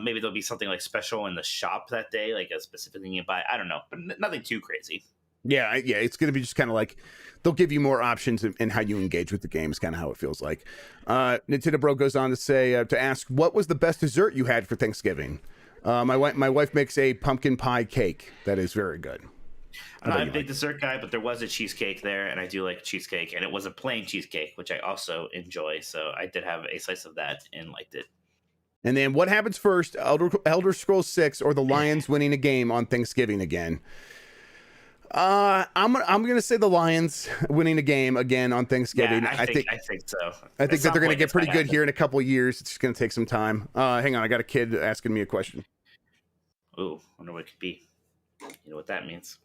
Maybe there'll be something like special in the shop that day, like a specific thing you buy. I don't know, but nothing too crazy. yeah, it's going to be just kind of like they'll give you more options in how you engage with the game. Is kind of how it feels like. Nintendo Bro goes on to say to ask, what was the best dessert you had for Thanksgiving? My wife makes a pumpkin pie cake that is very good. I'm not a big dessert guy, but there was a cheesecake there, and I do like cheesecake, and it was a plain cheesecake, which I also enjoy. So I did have a slice of that and liked it. And then what happens first, Elder Scrolls 6 or the Lions winning a game on Thanksgiving again? I'm gonna say the Lions winning a game again on Thanksgiving. Yeah, I think so. I think that they're gonna get pretty good here in a couple of years. It's just gonna take some time. Hang on, I got a kid asking me a question. Ooh, I wonder what it could be. You know what that means?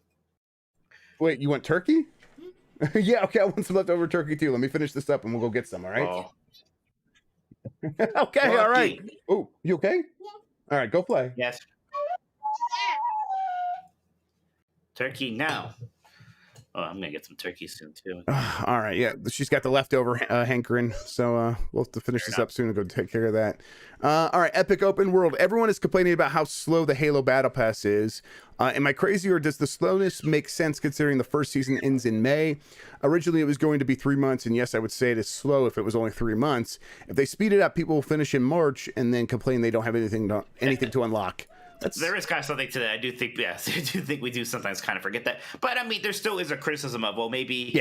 Wait, you want turkey? Yeah, okay, I want some leftover turkey too. Let me finish this up and we'll go get some, all right? Oh, Okay, all right. turkey. Oh, you okay? Yeah. All right, go play. Yes. Turkey now. Oh, I'm gonna get some turkey soon too. All right, yeah, she's got the leftover hankering, so we'll have to finish this up soon and go take care of that. All right, Epic Open World. Everyone is complaining about how slow the Halo Battle Pass is. Am I crazy, or does the slowness make sense considering the first season ends in May? Originally, it was going to be 3 months, and yes, I would say it is slow if it was only 3 months. If they speed it up, people will finish in March and then complain they don't have anything to unlock. There is kind of something to that. I do think, yes, I do think we do sometimes kind of forget that. But I mean, there still is a criticism of, well, maybe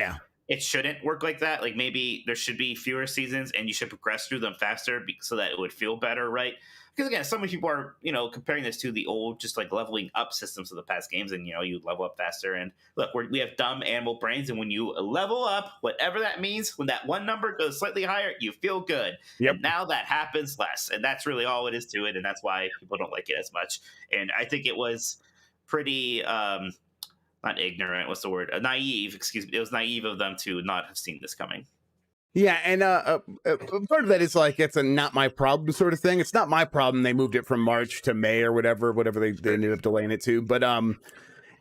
it shouldn't work like that. Like maybe there should be fewer seasons and you should progress through them faster so that it would feel better, right? Because again, so many people are, comparing this to the old, just like leveling up systems of the past games, and you level up faster. And look, we have dumb animal brains, and when you level up, whatever that means, when that one number goes slightly higher, you feel good. Yep. And now that happens less, and that's really all it is to it, and that's why people don't like it as much. And I think it was pretty not ignorant. What's the word? Naive. Excuse me. It was naive of them to not have seen this coming. Yeah, and part of that is like it's a not my problem sort of thing. It's not my problem they moved it from March to May or whatever they ended up delaying it to. But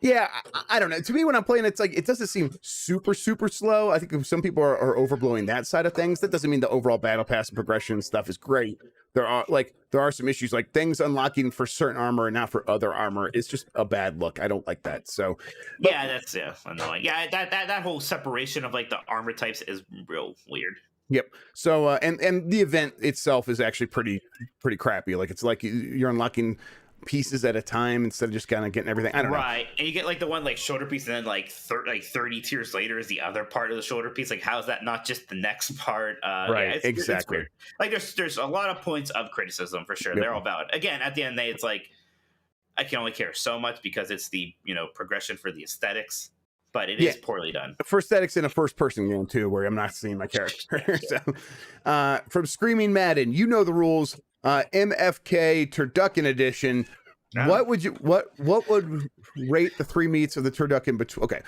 yeah, I don't know. To me, when I'm playing, it's like it doesn't seem super slow. I think some people are overblowing that side of things. That doesn't mean the overall battle pass and progression stuff is great. There are some issues like things unlocking for certain armor and not for other armor. It's just a bad look. I don't like that. So yeah, that's annoying. Yeah, that whole separation of like the armor types is real weird. Yep. So and the event itself is actually pretty crappy. Like it's like you're unlocking pieces at a time instead of just kind of getting everything. I don't know. Right. And you get like the one like shoulder piece, and then like 30 tiers later is the other part of the shoulder piece. Like, how is that not just the next part? Right. Yeah, Exactly. It's like there's a lot of points of criticism for sure. Yep. They're all valid. Again, at the end of the day, it's like I can only care so much because it's the progression for the aesthetics. But it is poorly done. For aesthetics in a first-person game too, where I'm not seeing my character. So, from Screaming Madden, you know the rules. MFK Turducken Edition. Yeah. What would rate the 3 meats of the turducken between? Okay,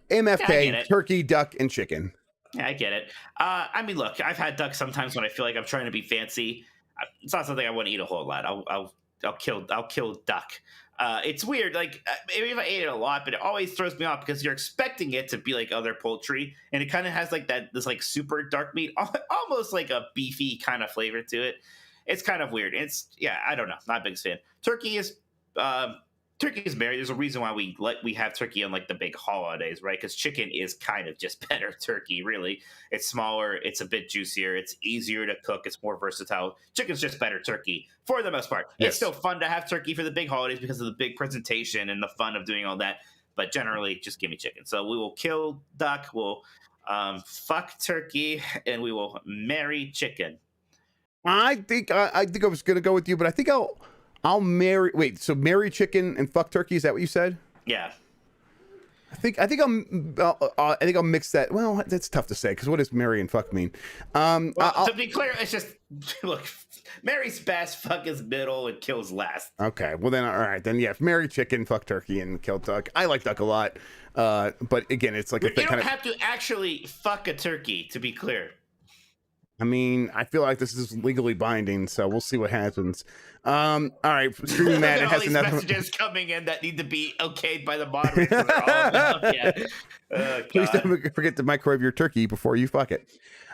MFK, turkey, duck, and chicken. Yeah, I get it. I mean, look, I've had duck sometimes when I feel like I'm trying to be fancy. It's not something I want to eat a whole lot. I'll kill duck. It's weird, like maybe if I ate it a lot, but it always throws me off because you're expecting it to be like other poultry, and it kind of has like this like super dark meat, almost like a beefy kind of flavor to it. It's kind of weird. I don't know, not a big fan. Turkey is married. There's a reason why we have turkey on like the big holidays, right? Because chicken is kind of just better turkey, really. It's smaller, it's a bit juicier, it's easier to cook, it's more versatile. Chicken's just better turkey for the most part. Yes. It's still fun to have turkey for the big holidays because of the big presentation and the fun of doing all that. But generally, just give me chicken. So we will kill duck, we'll fuck turkey, and we will marry chicken. I think I was gonna go with you, but I think I'll marry. Wait, so marry chicken and fuck turkey? Is that what you said? Yeah. I think I'll mix that. Well, that's tough to say because what does marry and fuck mean? To be clear, it's just look. Mary's best, fuck is middle, and kills last. Okay, well then, all right, then yeah, marry chicken, fuck turkey, and kill duck. I like duck a lot, but again, it's like You don't have to actually fuck a turkey. To be clear. I mean, I feel like this is legally binding, so we'll see what happens. All right, Streaming Mad all has these another messages coming in that need to be okayed by the moderator. Please don't forget to microwave your turkey before you fuck it.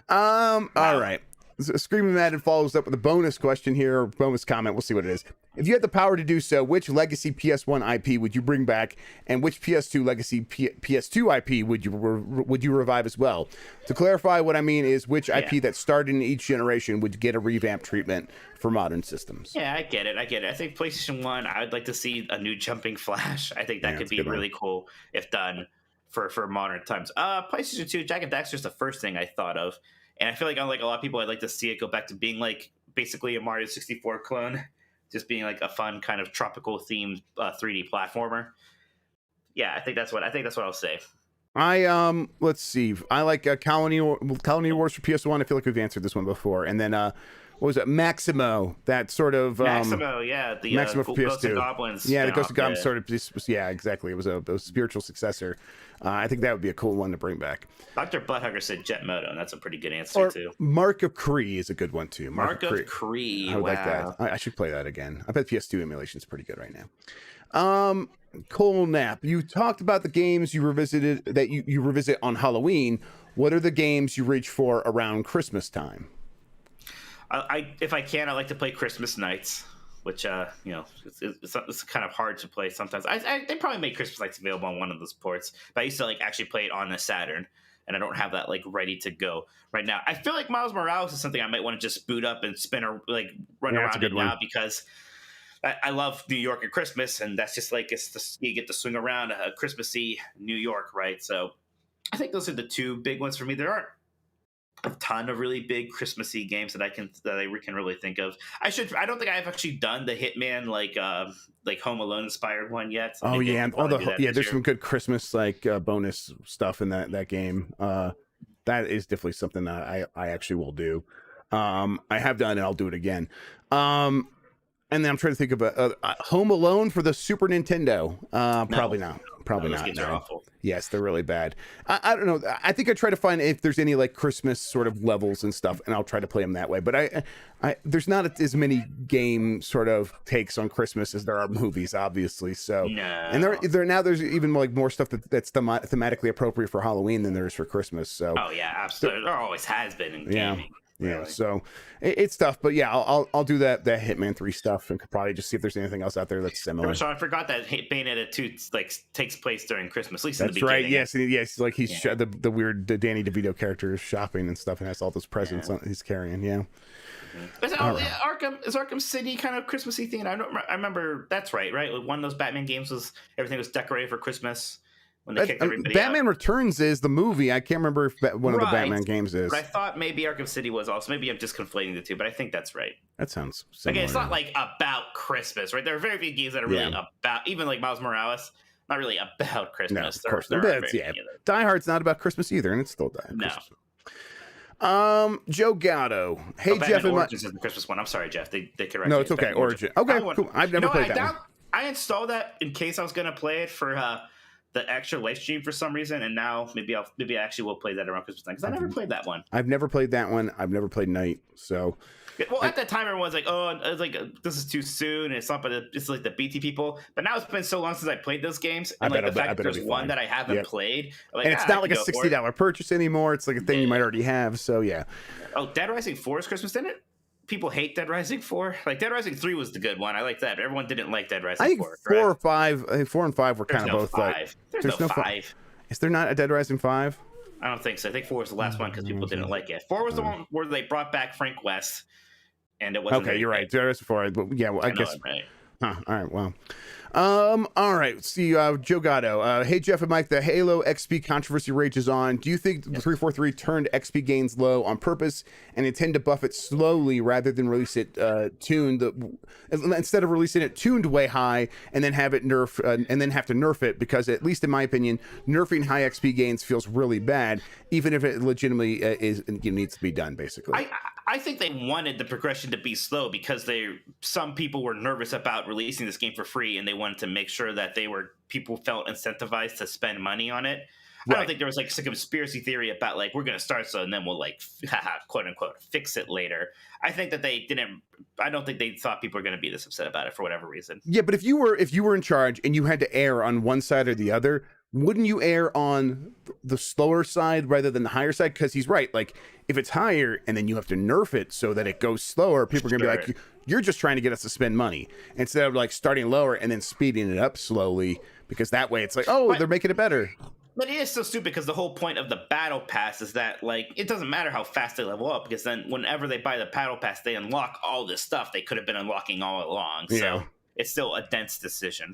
All right. Screaming Mad follows up with a bonus question here, or bonus comment. We'll see what it is. If you had the power to do so, which legacy PS1 IP would you bring back, and which PS2 legacy PS2 IP would you revive as well? To clarify, what I mean is which IP that started in each generation would get a revamp treatment for modern systems. Yeah, I get it. I think PlayStation 1, I would like to see a new jumping Flash. I think that could be really cool if done for modern times. PlayStation 2, Jak and Daxter's the first thing I thought of. And I feel like unlike a lot of people, I'd like to see it go back to being like basically a Mario 64 clone, just being like a fun kind of tropical themed 3D platformer. Yeah, I think that's what I'll say. Let's see. I like Colony Wars for PS1. I feel like we've answered this one before. And then what was it? Maximo, that sort of Maximo, yeah, the Maximo for PS2. Ghost of Goblins. Yeah, the Ghost of Goblins sort of exactly. It was a spiritual successor. I think that would be a cool one to bring back. Dr. Butthugger said Jet Moto, and that's a pretty good answer too. Mark of Kree is a good one too. Mark of Kree. I would like that. I should play that again. I bet PS2 emulation is pretty good right now. Cole Knapp, you talked about the games you revisited that you revisit on Halloween. What are the games you reach for around Christmas time? If I can, I like to play Christmas Nights, which it's kind of hard to play sometimes. They probably make Christmas Nights available on one of those ports, but I used to like actually play it on the Saturn, and I don't have that like ready to go right now. I feel like Miles Morales is something I might want to just boot up and run around it now because I love New York at Christmas, and that's just like you get to swing around a Christmassy New York, right? So I think those are the two big ones for me. There aren't a ton of really big Christmassy games that I can really think of. I don't think I've actually done the Hitman like Home Alone inspired one yet. So there's some good Christmas bonus stuff in that game. That is definitely something that I actually will do. I have done, and I'll do it again. And then I'm trying to think of Home Alone for the Super Nintendo. Probably not. Probably not. Games are awful. Yes, they're really bad. I don't know. I think I try to find if there's any like Christmas sort of levels and stuff, and I'll try to play them that way. But I there's not as many game sort of takes on Christmas as there are movies, obviously. So and there's even like more stuff that's thematically appropriate for Halloween than there is for Christmas. So yeah, absolutely. There always has been in gaming. Yeah, really. So it's tough, but yeah, I'll do that Hitman 3 stuff and could probably just see if there's anything else out there that's similar. So I forgot that Bayonetta 2 takes place during Christmas, at least that's in the beginning. Right. Yes, like he's the weird Danny DeVito character is shopping and stuff and has all those presents he's carrying. Yeah. Mm-hmm. Is Arkham City kind of Christmassy thing? I remember that's right. One of those Batman games was everything was decorated for Christmas. When they kicked everybody Batman out. Returns is the movie. I can't remember if one of the Batman games is. But I thought maybe Arkham City was also. Maybe I'm just conflating the two, but I think that's right. That sounds similar. Again, it's not like about Christmas, right? There are very few games that are really about, even like Miles Morales, not really about Christmas. No, of course. Die Hard's not about Christmas either, and it's still Die Hard. No. Christmas. Joe Gatto. Hey, Jeff. Origins is the Christmas one. I'm sorry, Jeff. They corrected. No, it's okay. Origin. Okay, cool. I've never played that one. I installed that in case I was going to play it for the extra live stream for some reason, and now maybe I actually will play that around Christmas time because I never played that one. I've never played that one. I've never played Night, so. Well, at that time, everyone's like, "Oh, it's like this is too soon." And it's not, but it's like the BT people. But now it's been so long since I played those games, and like the fact that there's one that I haven't played, and it's not like a $60 purchase anymore. It's like a thing you might already have. So yeah. Oh, Dead Rising 4 is Christmas, didn't it? People hate Dead Rising 4. Like Dead Rising 3 was the good one. I like that. Everyone didn't like Dead Rising 4. I think 4 or 5. I think 4 and 5 were kind of both 5. like. There's no 5. Is there not a Dead Rising 5? I don't think so. I think 4 was the last one because people didn't like it. 4 was the one where they brought back Frank West, and it wasn't. Okay, you're right. Dead Rising 4. But yeah, well, I guess. Right. Huh, all right, well. All right, let's see, Joe Gatto. Hey, Jeff and Mike, the Halo XP controversy rages on. Do you think the 343 turned XP gains low on purpose and intend to buff it slowly rather than release it tuned, instead of releasing it tuned way high and then have it nerf, and then have to nerf it? Because at least in my opinion, nerfing high XP gains feels really bad, even if it legitimately needs to be done, basically. I think they wanted the progression to be slow because some people were nervous about releasing this game for free, and they wanted to make sure that people felt incentivized to spend money on it. Right. I don't think there was like some conspiracy theory about like we're going to start so and then we'll like quote unquote fix it later. I think that they didn't. I don't think they thought people were going to be this upset about it for whatever reason. Yeah, but if you were in charge and you had to err on one side or the other, wouldn't you err on the slower side rather than the higher side? Because he's right. Like, if it's higher and then you have to nerf it so that it goes slower, people are going to be like, you're just trying to get us to spend money, instead of like starting lower and then speeding it up slowly, because that way it's like, they're making it better. But it is so stupid because the whole point of the battle pass is that like it doesn't matter how fast they level up, because then whenever they buy the battle pass, they unlock all this stuff they could have been unlocking all along. So it's still a dense decision.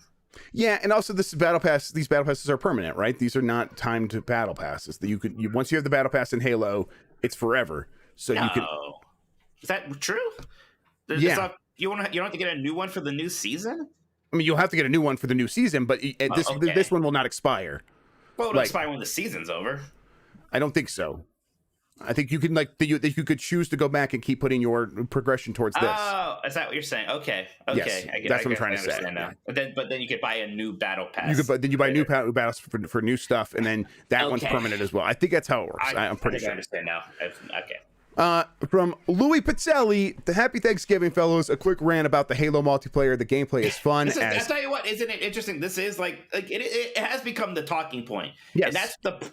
Yeah, and also these battle passes are permanent, right? These are not timed battle passes. That once you have the battle pass in Halo, it's forever. So you can. Is that true? You don't have to get a new one for the new season. I mean, you'll have to get a new one for the new season, but this one will not expire. Well, it'll expire when the season's over. I don't think so. I think you can you could choose to go back and keep putting your progression towards this. Oh, is that what you're saying? Okay. Yes, that's what I'm trying to say. Now. But then you could buy a new battle pass. You buy new battles for new stuff, and then that one's permanent as well. I think that's how it works. I'm pretty sure. I understand now. Okay. From Louis Pizzelli, the Happy Thanksgiving, fellows. A quick rant about the Halo multiplayer. The gameplay is fun. I tell you what, isn't it interesting? This is like it has become the talking point. Yes, and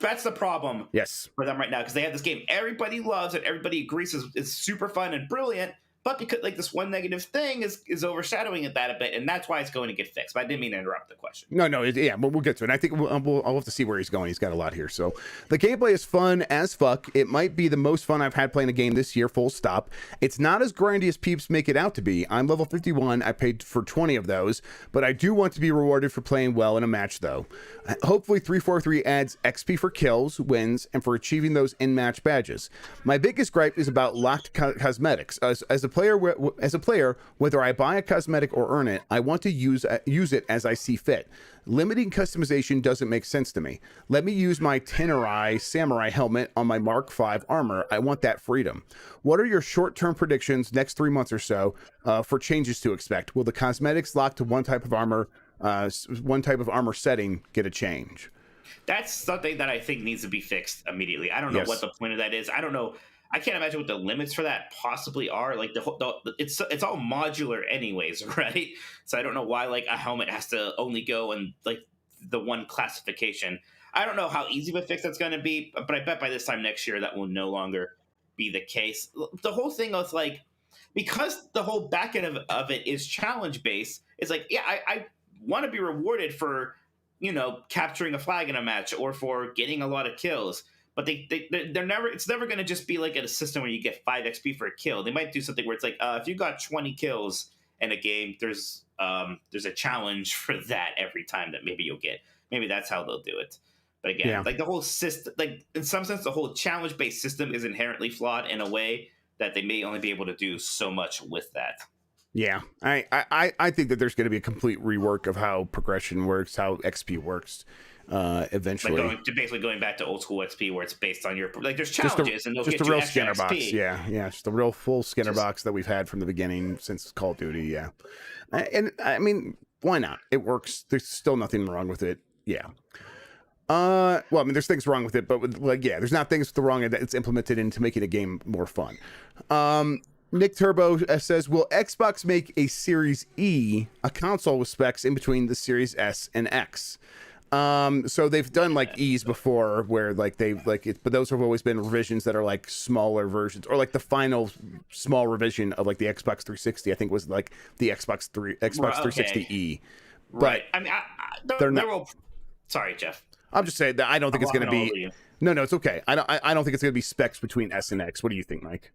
that's the problem. Yes, for them right now, because they have this game everybody loves and everybody agrees is super fun and brilliant. But because like this one negative thing is overshadowing it that a bit, and that's why it's going to get fixed. But I didn't mean to interrupt the question. No, but we'll get to it. I think I'll have to see where he's going. He's got a lot here. So the gameplay is fun as fuck. It might be the most fun I've had playing a game this year, full stop. It's not as grindy as peeps make it out to be. I'm level 51. I paid for 20 of those, but I do want to be rewarded for playing well in a match, though. Hopefully 343 adds XP for kills, wins, and for achieving those in-match badges. My biggest gripe is about locked cosmetics. As a player, whether I buy a cosmetic or earn it, I want to use it as I see fit. Limiting customization doesn't make sense to me. Let me use my Tenerai Samurai helmet on my Mark V armor. I want that freedom. What are your short-term predictions next 3 months or so for changes to expect? Will the cosmetics locked to one type of armor setting get a change? That's something that I think needs to be fixed immediately. I don't know what the point of that is. I don't know. I can't imagine what the limits for that possibly are. Like it's all modular anyways, right? So I don't know why like a helmet has to only go in like the one classification. I don't know how easy of a fix that's going to be, but I bet by this time next year that will no longer be the case. The whole thing of like, because the whole back end of it is challenge based, it's like, yeah, I want to be rewarded for, capturing a flag in a match or for getting a lot of kills. But they're never. It's never going to just be like a system where you get 5 XP for a kill. They might do something where it's like, if you got 20 kills in a game, there's a challenge for that every time that maybe you'll get. Maybe that's how they'll do it. But again, like the whole system, like in some sense, the whole challenge-based system is inherently flawed in a way that they may only be able to do so much with that. Yeah, I think that there's going to be a complete rework of how progression works, how XP works. Eventually, like basically going back to old school XP where it's based on your there's challenges and they'll just get a real you extra Skinner XP. box. Yeah, just a real full Skinner box that we've had from the beginning since Call of Duty. Yeah, and I mean, why not? It works. There's still nothing wrong with it. Yeah. Well, I mean, there's things wrong with it, but there's not things wrong that it's implemented into making a game more fun. Nick Turbo says, will Xbox make a Series E, a console with specs in between the Series S and X? So they've done like E's before where like but those have always been revisions that are like smaller versions, or like the final small revision of like the Xbox 360, I think was like the Xbox 360 E. Right. But I mean, they're not. Sorry, Jeff. I'm just saying that I don't think it's going to be. No, it's okay. I don't think it's going to be specs between S and X. What do you think, Mike?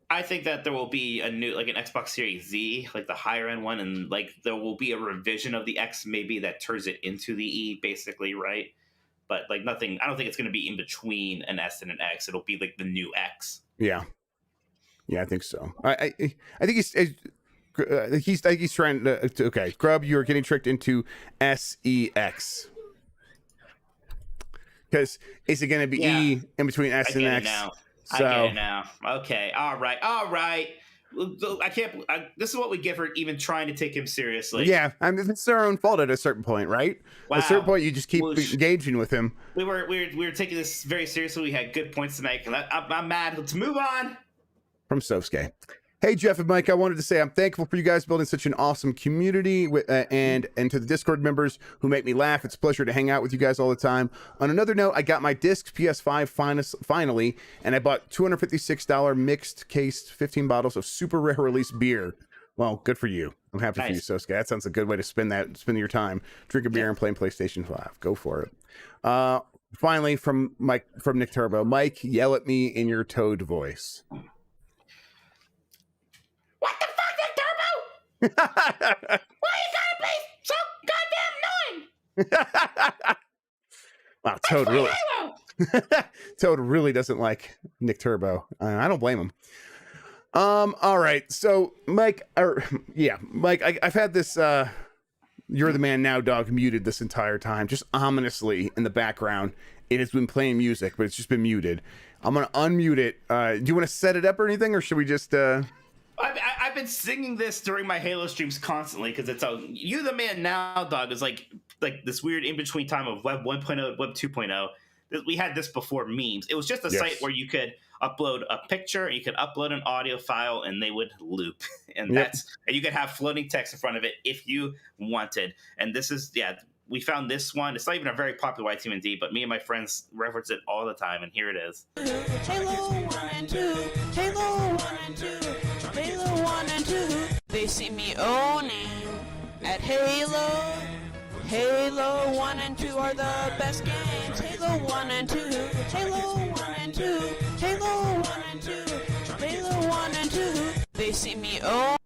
I think that there will be a new, like an Xbox Series Z, like the higher end one, and like there will be a revision of the X maybe that turns it into the E, basically, right? But like nothing. I don't think it's going to be in between an S and an X. It'll be like the new X. Yeah, I think so. I think he's trying to. Okay, Grubb, you're getting tricked into SEX. Because is it going to be E in between S and X? I get it now. Okay. All right. I can't. This is what we get for even trying to take him seriously. Yeah, I mean it's their own fault at a certain point, right? Wow. At a certain point, you just keep engaging with him. We were taking this very seriously. We had good points tonight. I'm mad. Let's move on. From Sosuke. Hey, Jeff and Mike, I wanted to say I'm thankful for you guys building such an awesome community and to the Discord members who make me laugh. It's a pleasure to hang out with you guys all the time. On another note, I got my disc PS5 finally, and I bought $256 mixed case 15 bottles of super rare release beer. Well, good for you. I'm happy for you, Sosuke. That sounds a good way to spend your time. Drink a beer and playing PlayStation 5. Go for it. Finally, from Nick Turbo. Mike, yell at me in your Toad voice. What the fuck, Nick Turbo? Why you gotta be so goddamn annoying? Wow, Toad really doesn't like Nick Turbo. I don't blame him. All right, so Mike, I've had this "You're the Man Now" dog muted this entire time, just ominously in the background. It has been playing music, but it's just been muted. I'm gonna unmute it. Do you want to set it up or anything, or should we just? I've been singing this during my Halo streams constantly because it's a "You the Man Now" dog is like this weird in between time of Web 1.0, Web 2.0. We had this before memes. It was just a site where you could upload a picture, you could upload an audio file, and they would loop. And and you could have floating text in front of it if you wanted. And this is we found this one. It's not even a very popular YTMD, but me and my friends reference it all the time, and here it is. Halo 1 and 2, Halo 1 and 2, Halo 1 and 2. They see me owning at Halo. Halo 1 and 2 are the best games. Halo 1 and 2, Halo 1 and 2, Halo 1 and 2, Halo 1 and 2. They see me own.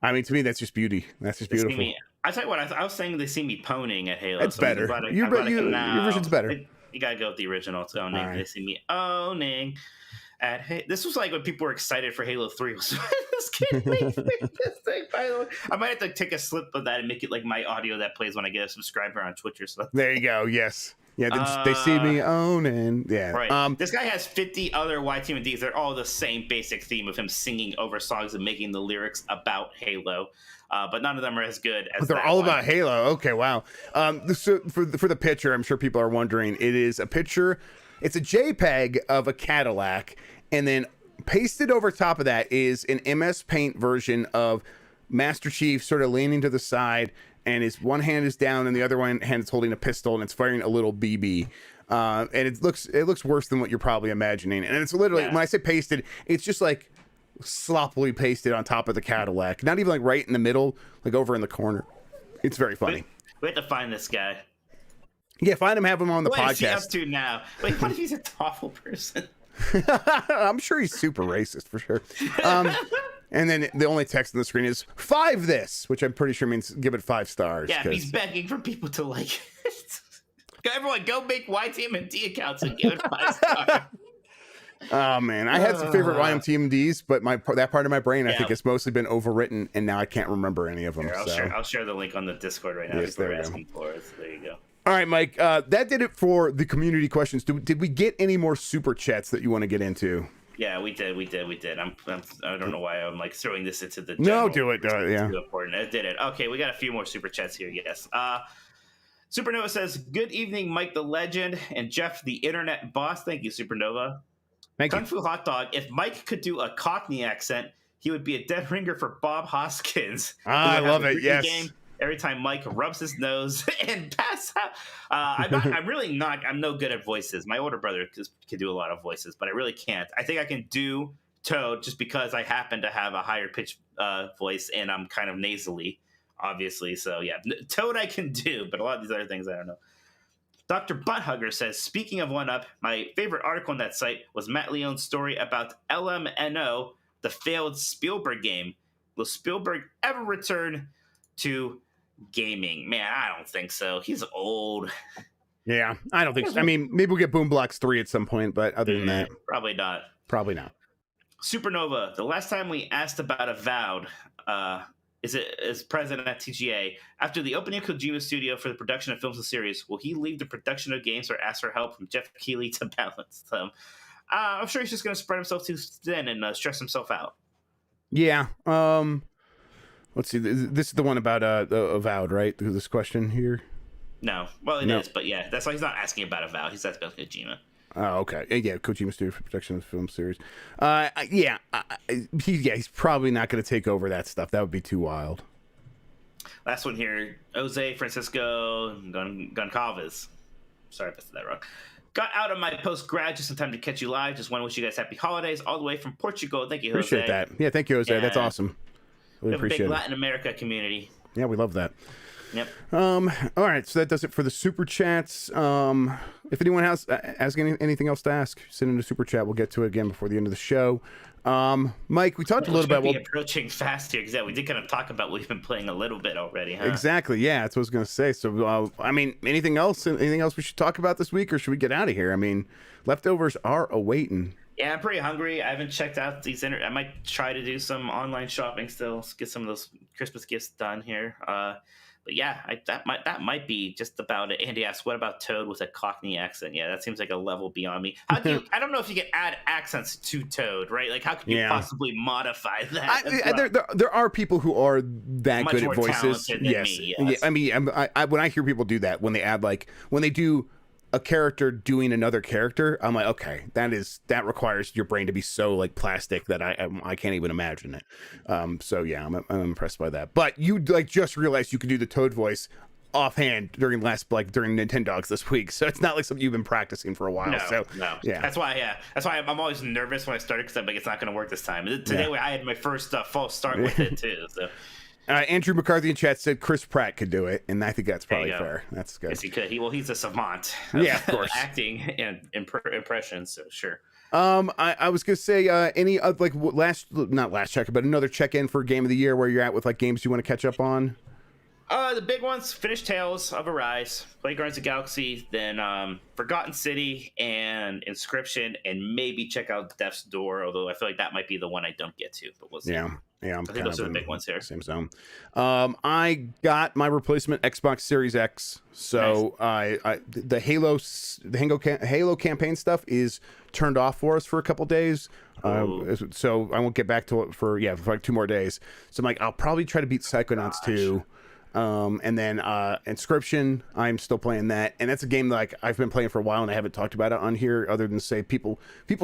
I mean, to me, that's just beauty. That's just beautiful. I tell you what, I was saying they see me poning at Halo. It's better. Your version's better. You gotta go with the original. It's owning. Right. They see me owning at This was like when people were excited for Halo 3. This kid made this thing, by the way. I might have to take a slip of that and make it like my audio that plays when I get a subscriber on Twitch or something. There you go. Yes. Yeah, they see me owning. Yeah. Right. This guy has 50 other YTMDs. They're all the same basic theme of him singing over songs and making the lyrics about Halo. But none of them are as good as they're all about Halo. Okay, wow. So for the picture, I'm sure people are wondering. It is a picture. It's a JPEG of a Cadillac, and then pasted over top of that is an MS Paint version of Master Chief, sort of leaning to the side, and his one hand is down, and the other one hand is holding a pistol, and it's firing a little BB. And it looks worse than what you're probably imagining. And it's literally when I say pasted, it's just like sloppily pasted on top of the Cadillac, not even like right in the middle, like over in the corner. It's very funny. We have to find this guy. Yeah, find him, have him on the podcast. What is he up to now? Wait, what if he's a awful person? I'm sure he's super racist for sure. And then the only text on the screen is 5 this, which I'm pretty sure means give it 5 stars. Yeah, he's begging for people to like it. Everyone, go make YTMD accounts and give it 5 stars. Oh man, I had some favorite YMTMDs, but that part of my brain I think has mostly been overwritten, and now I can't remember any of them. Here, I'll share the link on the Discord right now. Yes, People are asking for it. So there you go. All right, Mike. That did it for the community questions. Did we get any more super chats that you want to get into? Yeah, we did. I don't know why I'm like throwing this into the. No, do it. Yeah. Too important. I did it. Okay, we got a few more super chats here. Yes. Supernova says, "Good evening, Mike the Legend and Jeff the Internet Boss." Thank you, Supernova. Thank Kung you. Fu Hot Dog. If Mike could do a Cockney accent, he would be a dead ringer for Bob Hoskins. I love it. Yes. Every time Mike rubs his nose and pass out. I'm no good at voices. My older brother can do a lot of voices, but I really can't. I think I can do Toad just because I happen to have a higher pitch voice and I'm kind of nasally, obviously. So yeah, Toad I can do, but a lot of these other things I don't know. Dr. Butthugger says, speaking of 1UP, my favorite article on that site was Matt Leone's story about LMNO, the failed Spielberg game. Will Spielberg ever return to gaming? Man, I don't think so. He's old. Yeah, I don't think so. I mean, maybe we'll get Boom Blocks 3 at some point, but other than that, Probably not. probably not. Supernova. The last time we asked about Avowed, is president at TGA. After the opening of Kojima Studio for the production of films and series, will he leave the production of games or ask for help from Jeff Keighley to balance them? I'm sure he's just going to spread himself too thin and stress himself out. Yeah. Let's see. This is the one about Avowed, right? This question here. No. Well, it is, but yeah, that's why he's not asking about Avowed. He's asking about Kojima. Oh, okay. Yeah, Kojima Studio for production of the film series. He's probably not going to take over that stuff. That would be too wild. Last one here. Jose Francisco Goncalves. Sorry if I said that wrong. Got out of my post-grad just in time to catch you live. Just want to wish you guys happy holidays all the way from Portugal. Thank you, Jose. Appreciate that. Yeah, thank you, Jose. Yeah. That's awesome. We Really have a appreciate big it. Latin America community. Yeah, we love that. Yep. All right, so that does it for the super chats. If anyone has anything else to ask, send in a super chat. We'll get to it again before the end of the show. Mike, we talked a little about approaching fast here because we did kind of talk about what we've been playing a little bit already, huh? Exactly. Yeah, that's what I was gonna say. So, I mean, anything else? Anything else we should talk about this week, or should we get out of here? I mean, leftovers are awaiting. Yeah, I'm pretty hungry. I haven't checked out these. I might try to do some online shopping still, get some of those Christmas gifts done here. But yeah, that might be just about it. Andy asks, "What about Toad with a Cockney accent?" Yeah, that seems like a level beyond me. How do you? I don't know if you can add accents to Toad, right? Like, how can you possibly modify that? There are people who are that Much good more at voices. talented than Yes. me, Yeah, yes. I mean, when I hear people do that, when they add when they do a character doing another character, I'm like, okay, that requires your brain to be so like plastic that I can't even imagine it. So yeah, I'm impressed by that. But you just realized you could do the Toad voice offhand during Nintendogs this week, so it's not like something you've been practicing for a while. No. Yeah, That's why I'm always nervous when I started because I'm like, it's not going to work this time. Today I had my first false start with it too. So. Andrew McCarthy in chat said Chris Pratt could do it, and I think that's probably fair. That's good. Yes, he could. He's a savant. Yeah, of course. Acting and impressions. So sure. I was gonna say any not last check, but another check in for Game of the Year where you're at with like games you want to catch up on. The big ones: finish Tales of Arise, play Guardians of the Galaxy, then Forgotten City and Inscription, and maybe check out Death's Door. Although I feel like that might be the one I don't get to, but we'll see. Yeah, I think those are the big ones here. Same zone. I got my replacement Xbox Series X, so nice. The Halo campaign stuff is turned off for us for a couple days. So I won't get back to it for like 2 more days. So I'm like, I'll probably try to beat Psychonauts 2. And then Inscription, I'm still playing that, and that's a game that I've been playing for a while, and I haven't talked about it on here other than say people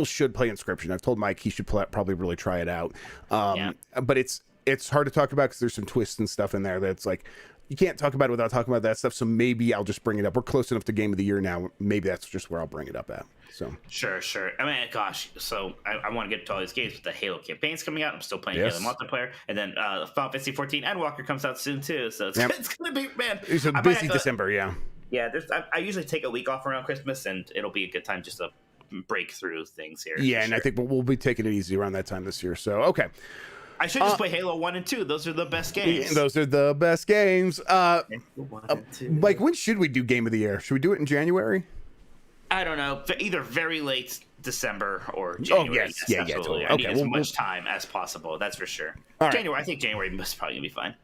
should play Inscription. I've told Mike he should probably really try it out. But it's hard to talk about because there's some twists and stuff in there that's like you can't talk about it without talking about that stuff. So maybe I'll just bring it up. We're close enough to Game of the Year now. Maybe that's just where I'll bring it up at. So sure. I mean, gosh. So I want to get to all these games, but the Halo campaign's coming out. I'm still playing Halo multiplayer, and then Final Fantasy 14 Endwalker comes out soon too. So it's gonna be It's a busy December. Yeah. I usually take a week off around Christmas, and it'll be a good time just to break through things here. Yeah, and I think we'll be taking it easy around that time this year. So okay. I should just play Halo 1 and 2. Those are the best games. Those are the best games. Like, when should we do Game of the Year? Should we do it in January? I don't know. Either very late December or January. Oh, yes. Yeah, absolutely. Totally. I need as much time as possible. That's for sure. All right. January. I think January is probably going to be fine.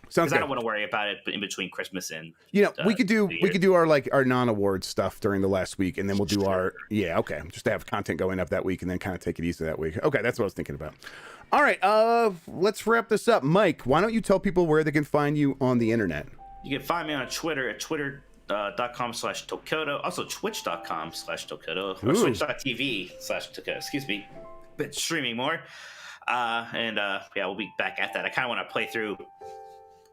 Sounds good. I don't want to worry about it in between Christmas and we could do our non-award stuff during the last week, and then we'll do just to have content going up that week, and then kind of take it easy that week. Okay, that's what I was thinking about. All right, let's wrap this up. Mike, why don't you tell people where they can find you on the internet? You can find me on Twitter at twitter.com/Tokoto, also twitch.com/Tokoto, or switch.tv/Tokoto, excuse me, but streaming more. We'll be back at that. I kind of want to play through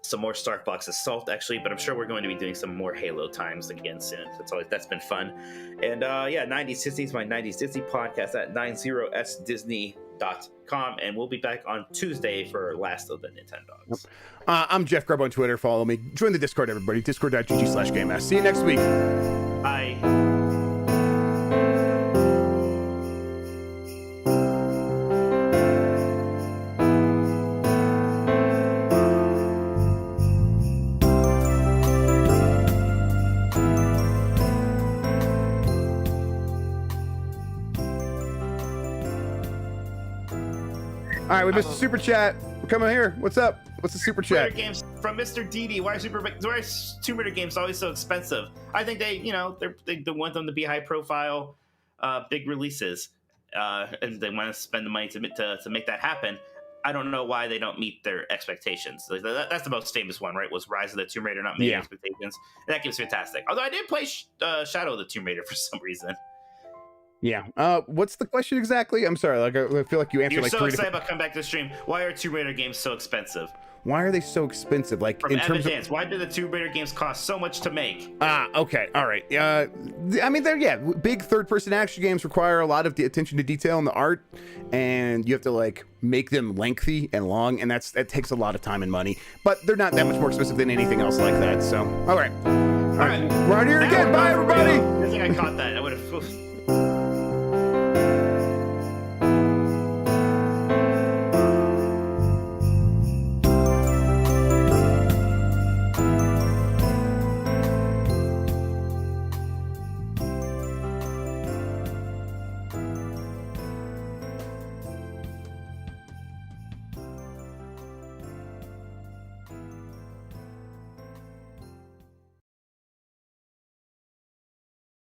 some more Star Fox Assault actually, but I'm sure we're going to be doing some more Halo times again soon. That's been fun. And 90s Disney is my 90s Disney podcast at 90sdisney.com, and we'll be back on Tuesday for Last of the Nintendogs. I'm Jeff Grubb on Twitter. Follow me. Join the Discord, everybody. Discord.gg/GameS. See you next week. Bye. right, we missed a super chat. We're coming here. What's up? What's the super Tomb Raider chat? games from Mr. DD. Why are Tomb Raider games always so expensive? I think they want them to be high profile, big releases, and they want to spend the money to make that happen. I don't know why they don't meet their expectations. Like, that's the most famous one, right? Was Rise of the Tomb Raider not meeting expectations? And that game's fantastic. Although I did play Shadow of the Tomb Raider for some reason. Yeah. What's the question exactly? I'm sorry. Like I feel like you answered You're like so three excited different... about coming back to the stream. Why are Tomb Raider games so expensive? Why are they so expensive? Like From in terms of... Dance, why do the Tomb Raider games cost so much to make? Okay, all right. I mean, big third-person action games require a lot of attention to detail in the art, and you have to like make them lengthy and long, and that takes a lot of time and money. But they're not that much more expensive than anything else like that. So, all right, All right, we're out here again. Bye, everybody. I think I caught that. I would have.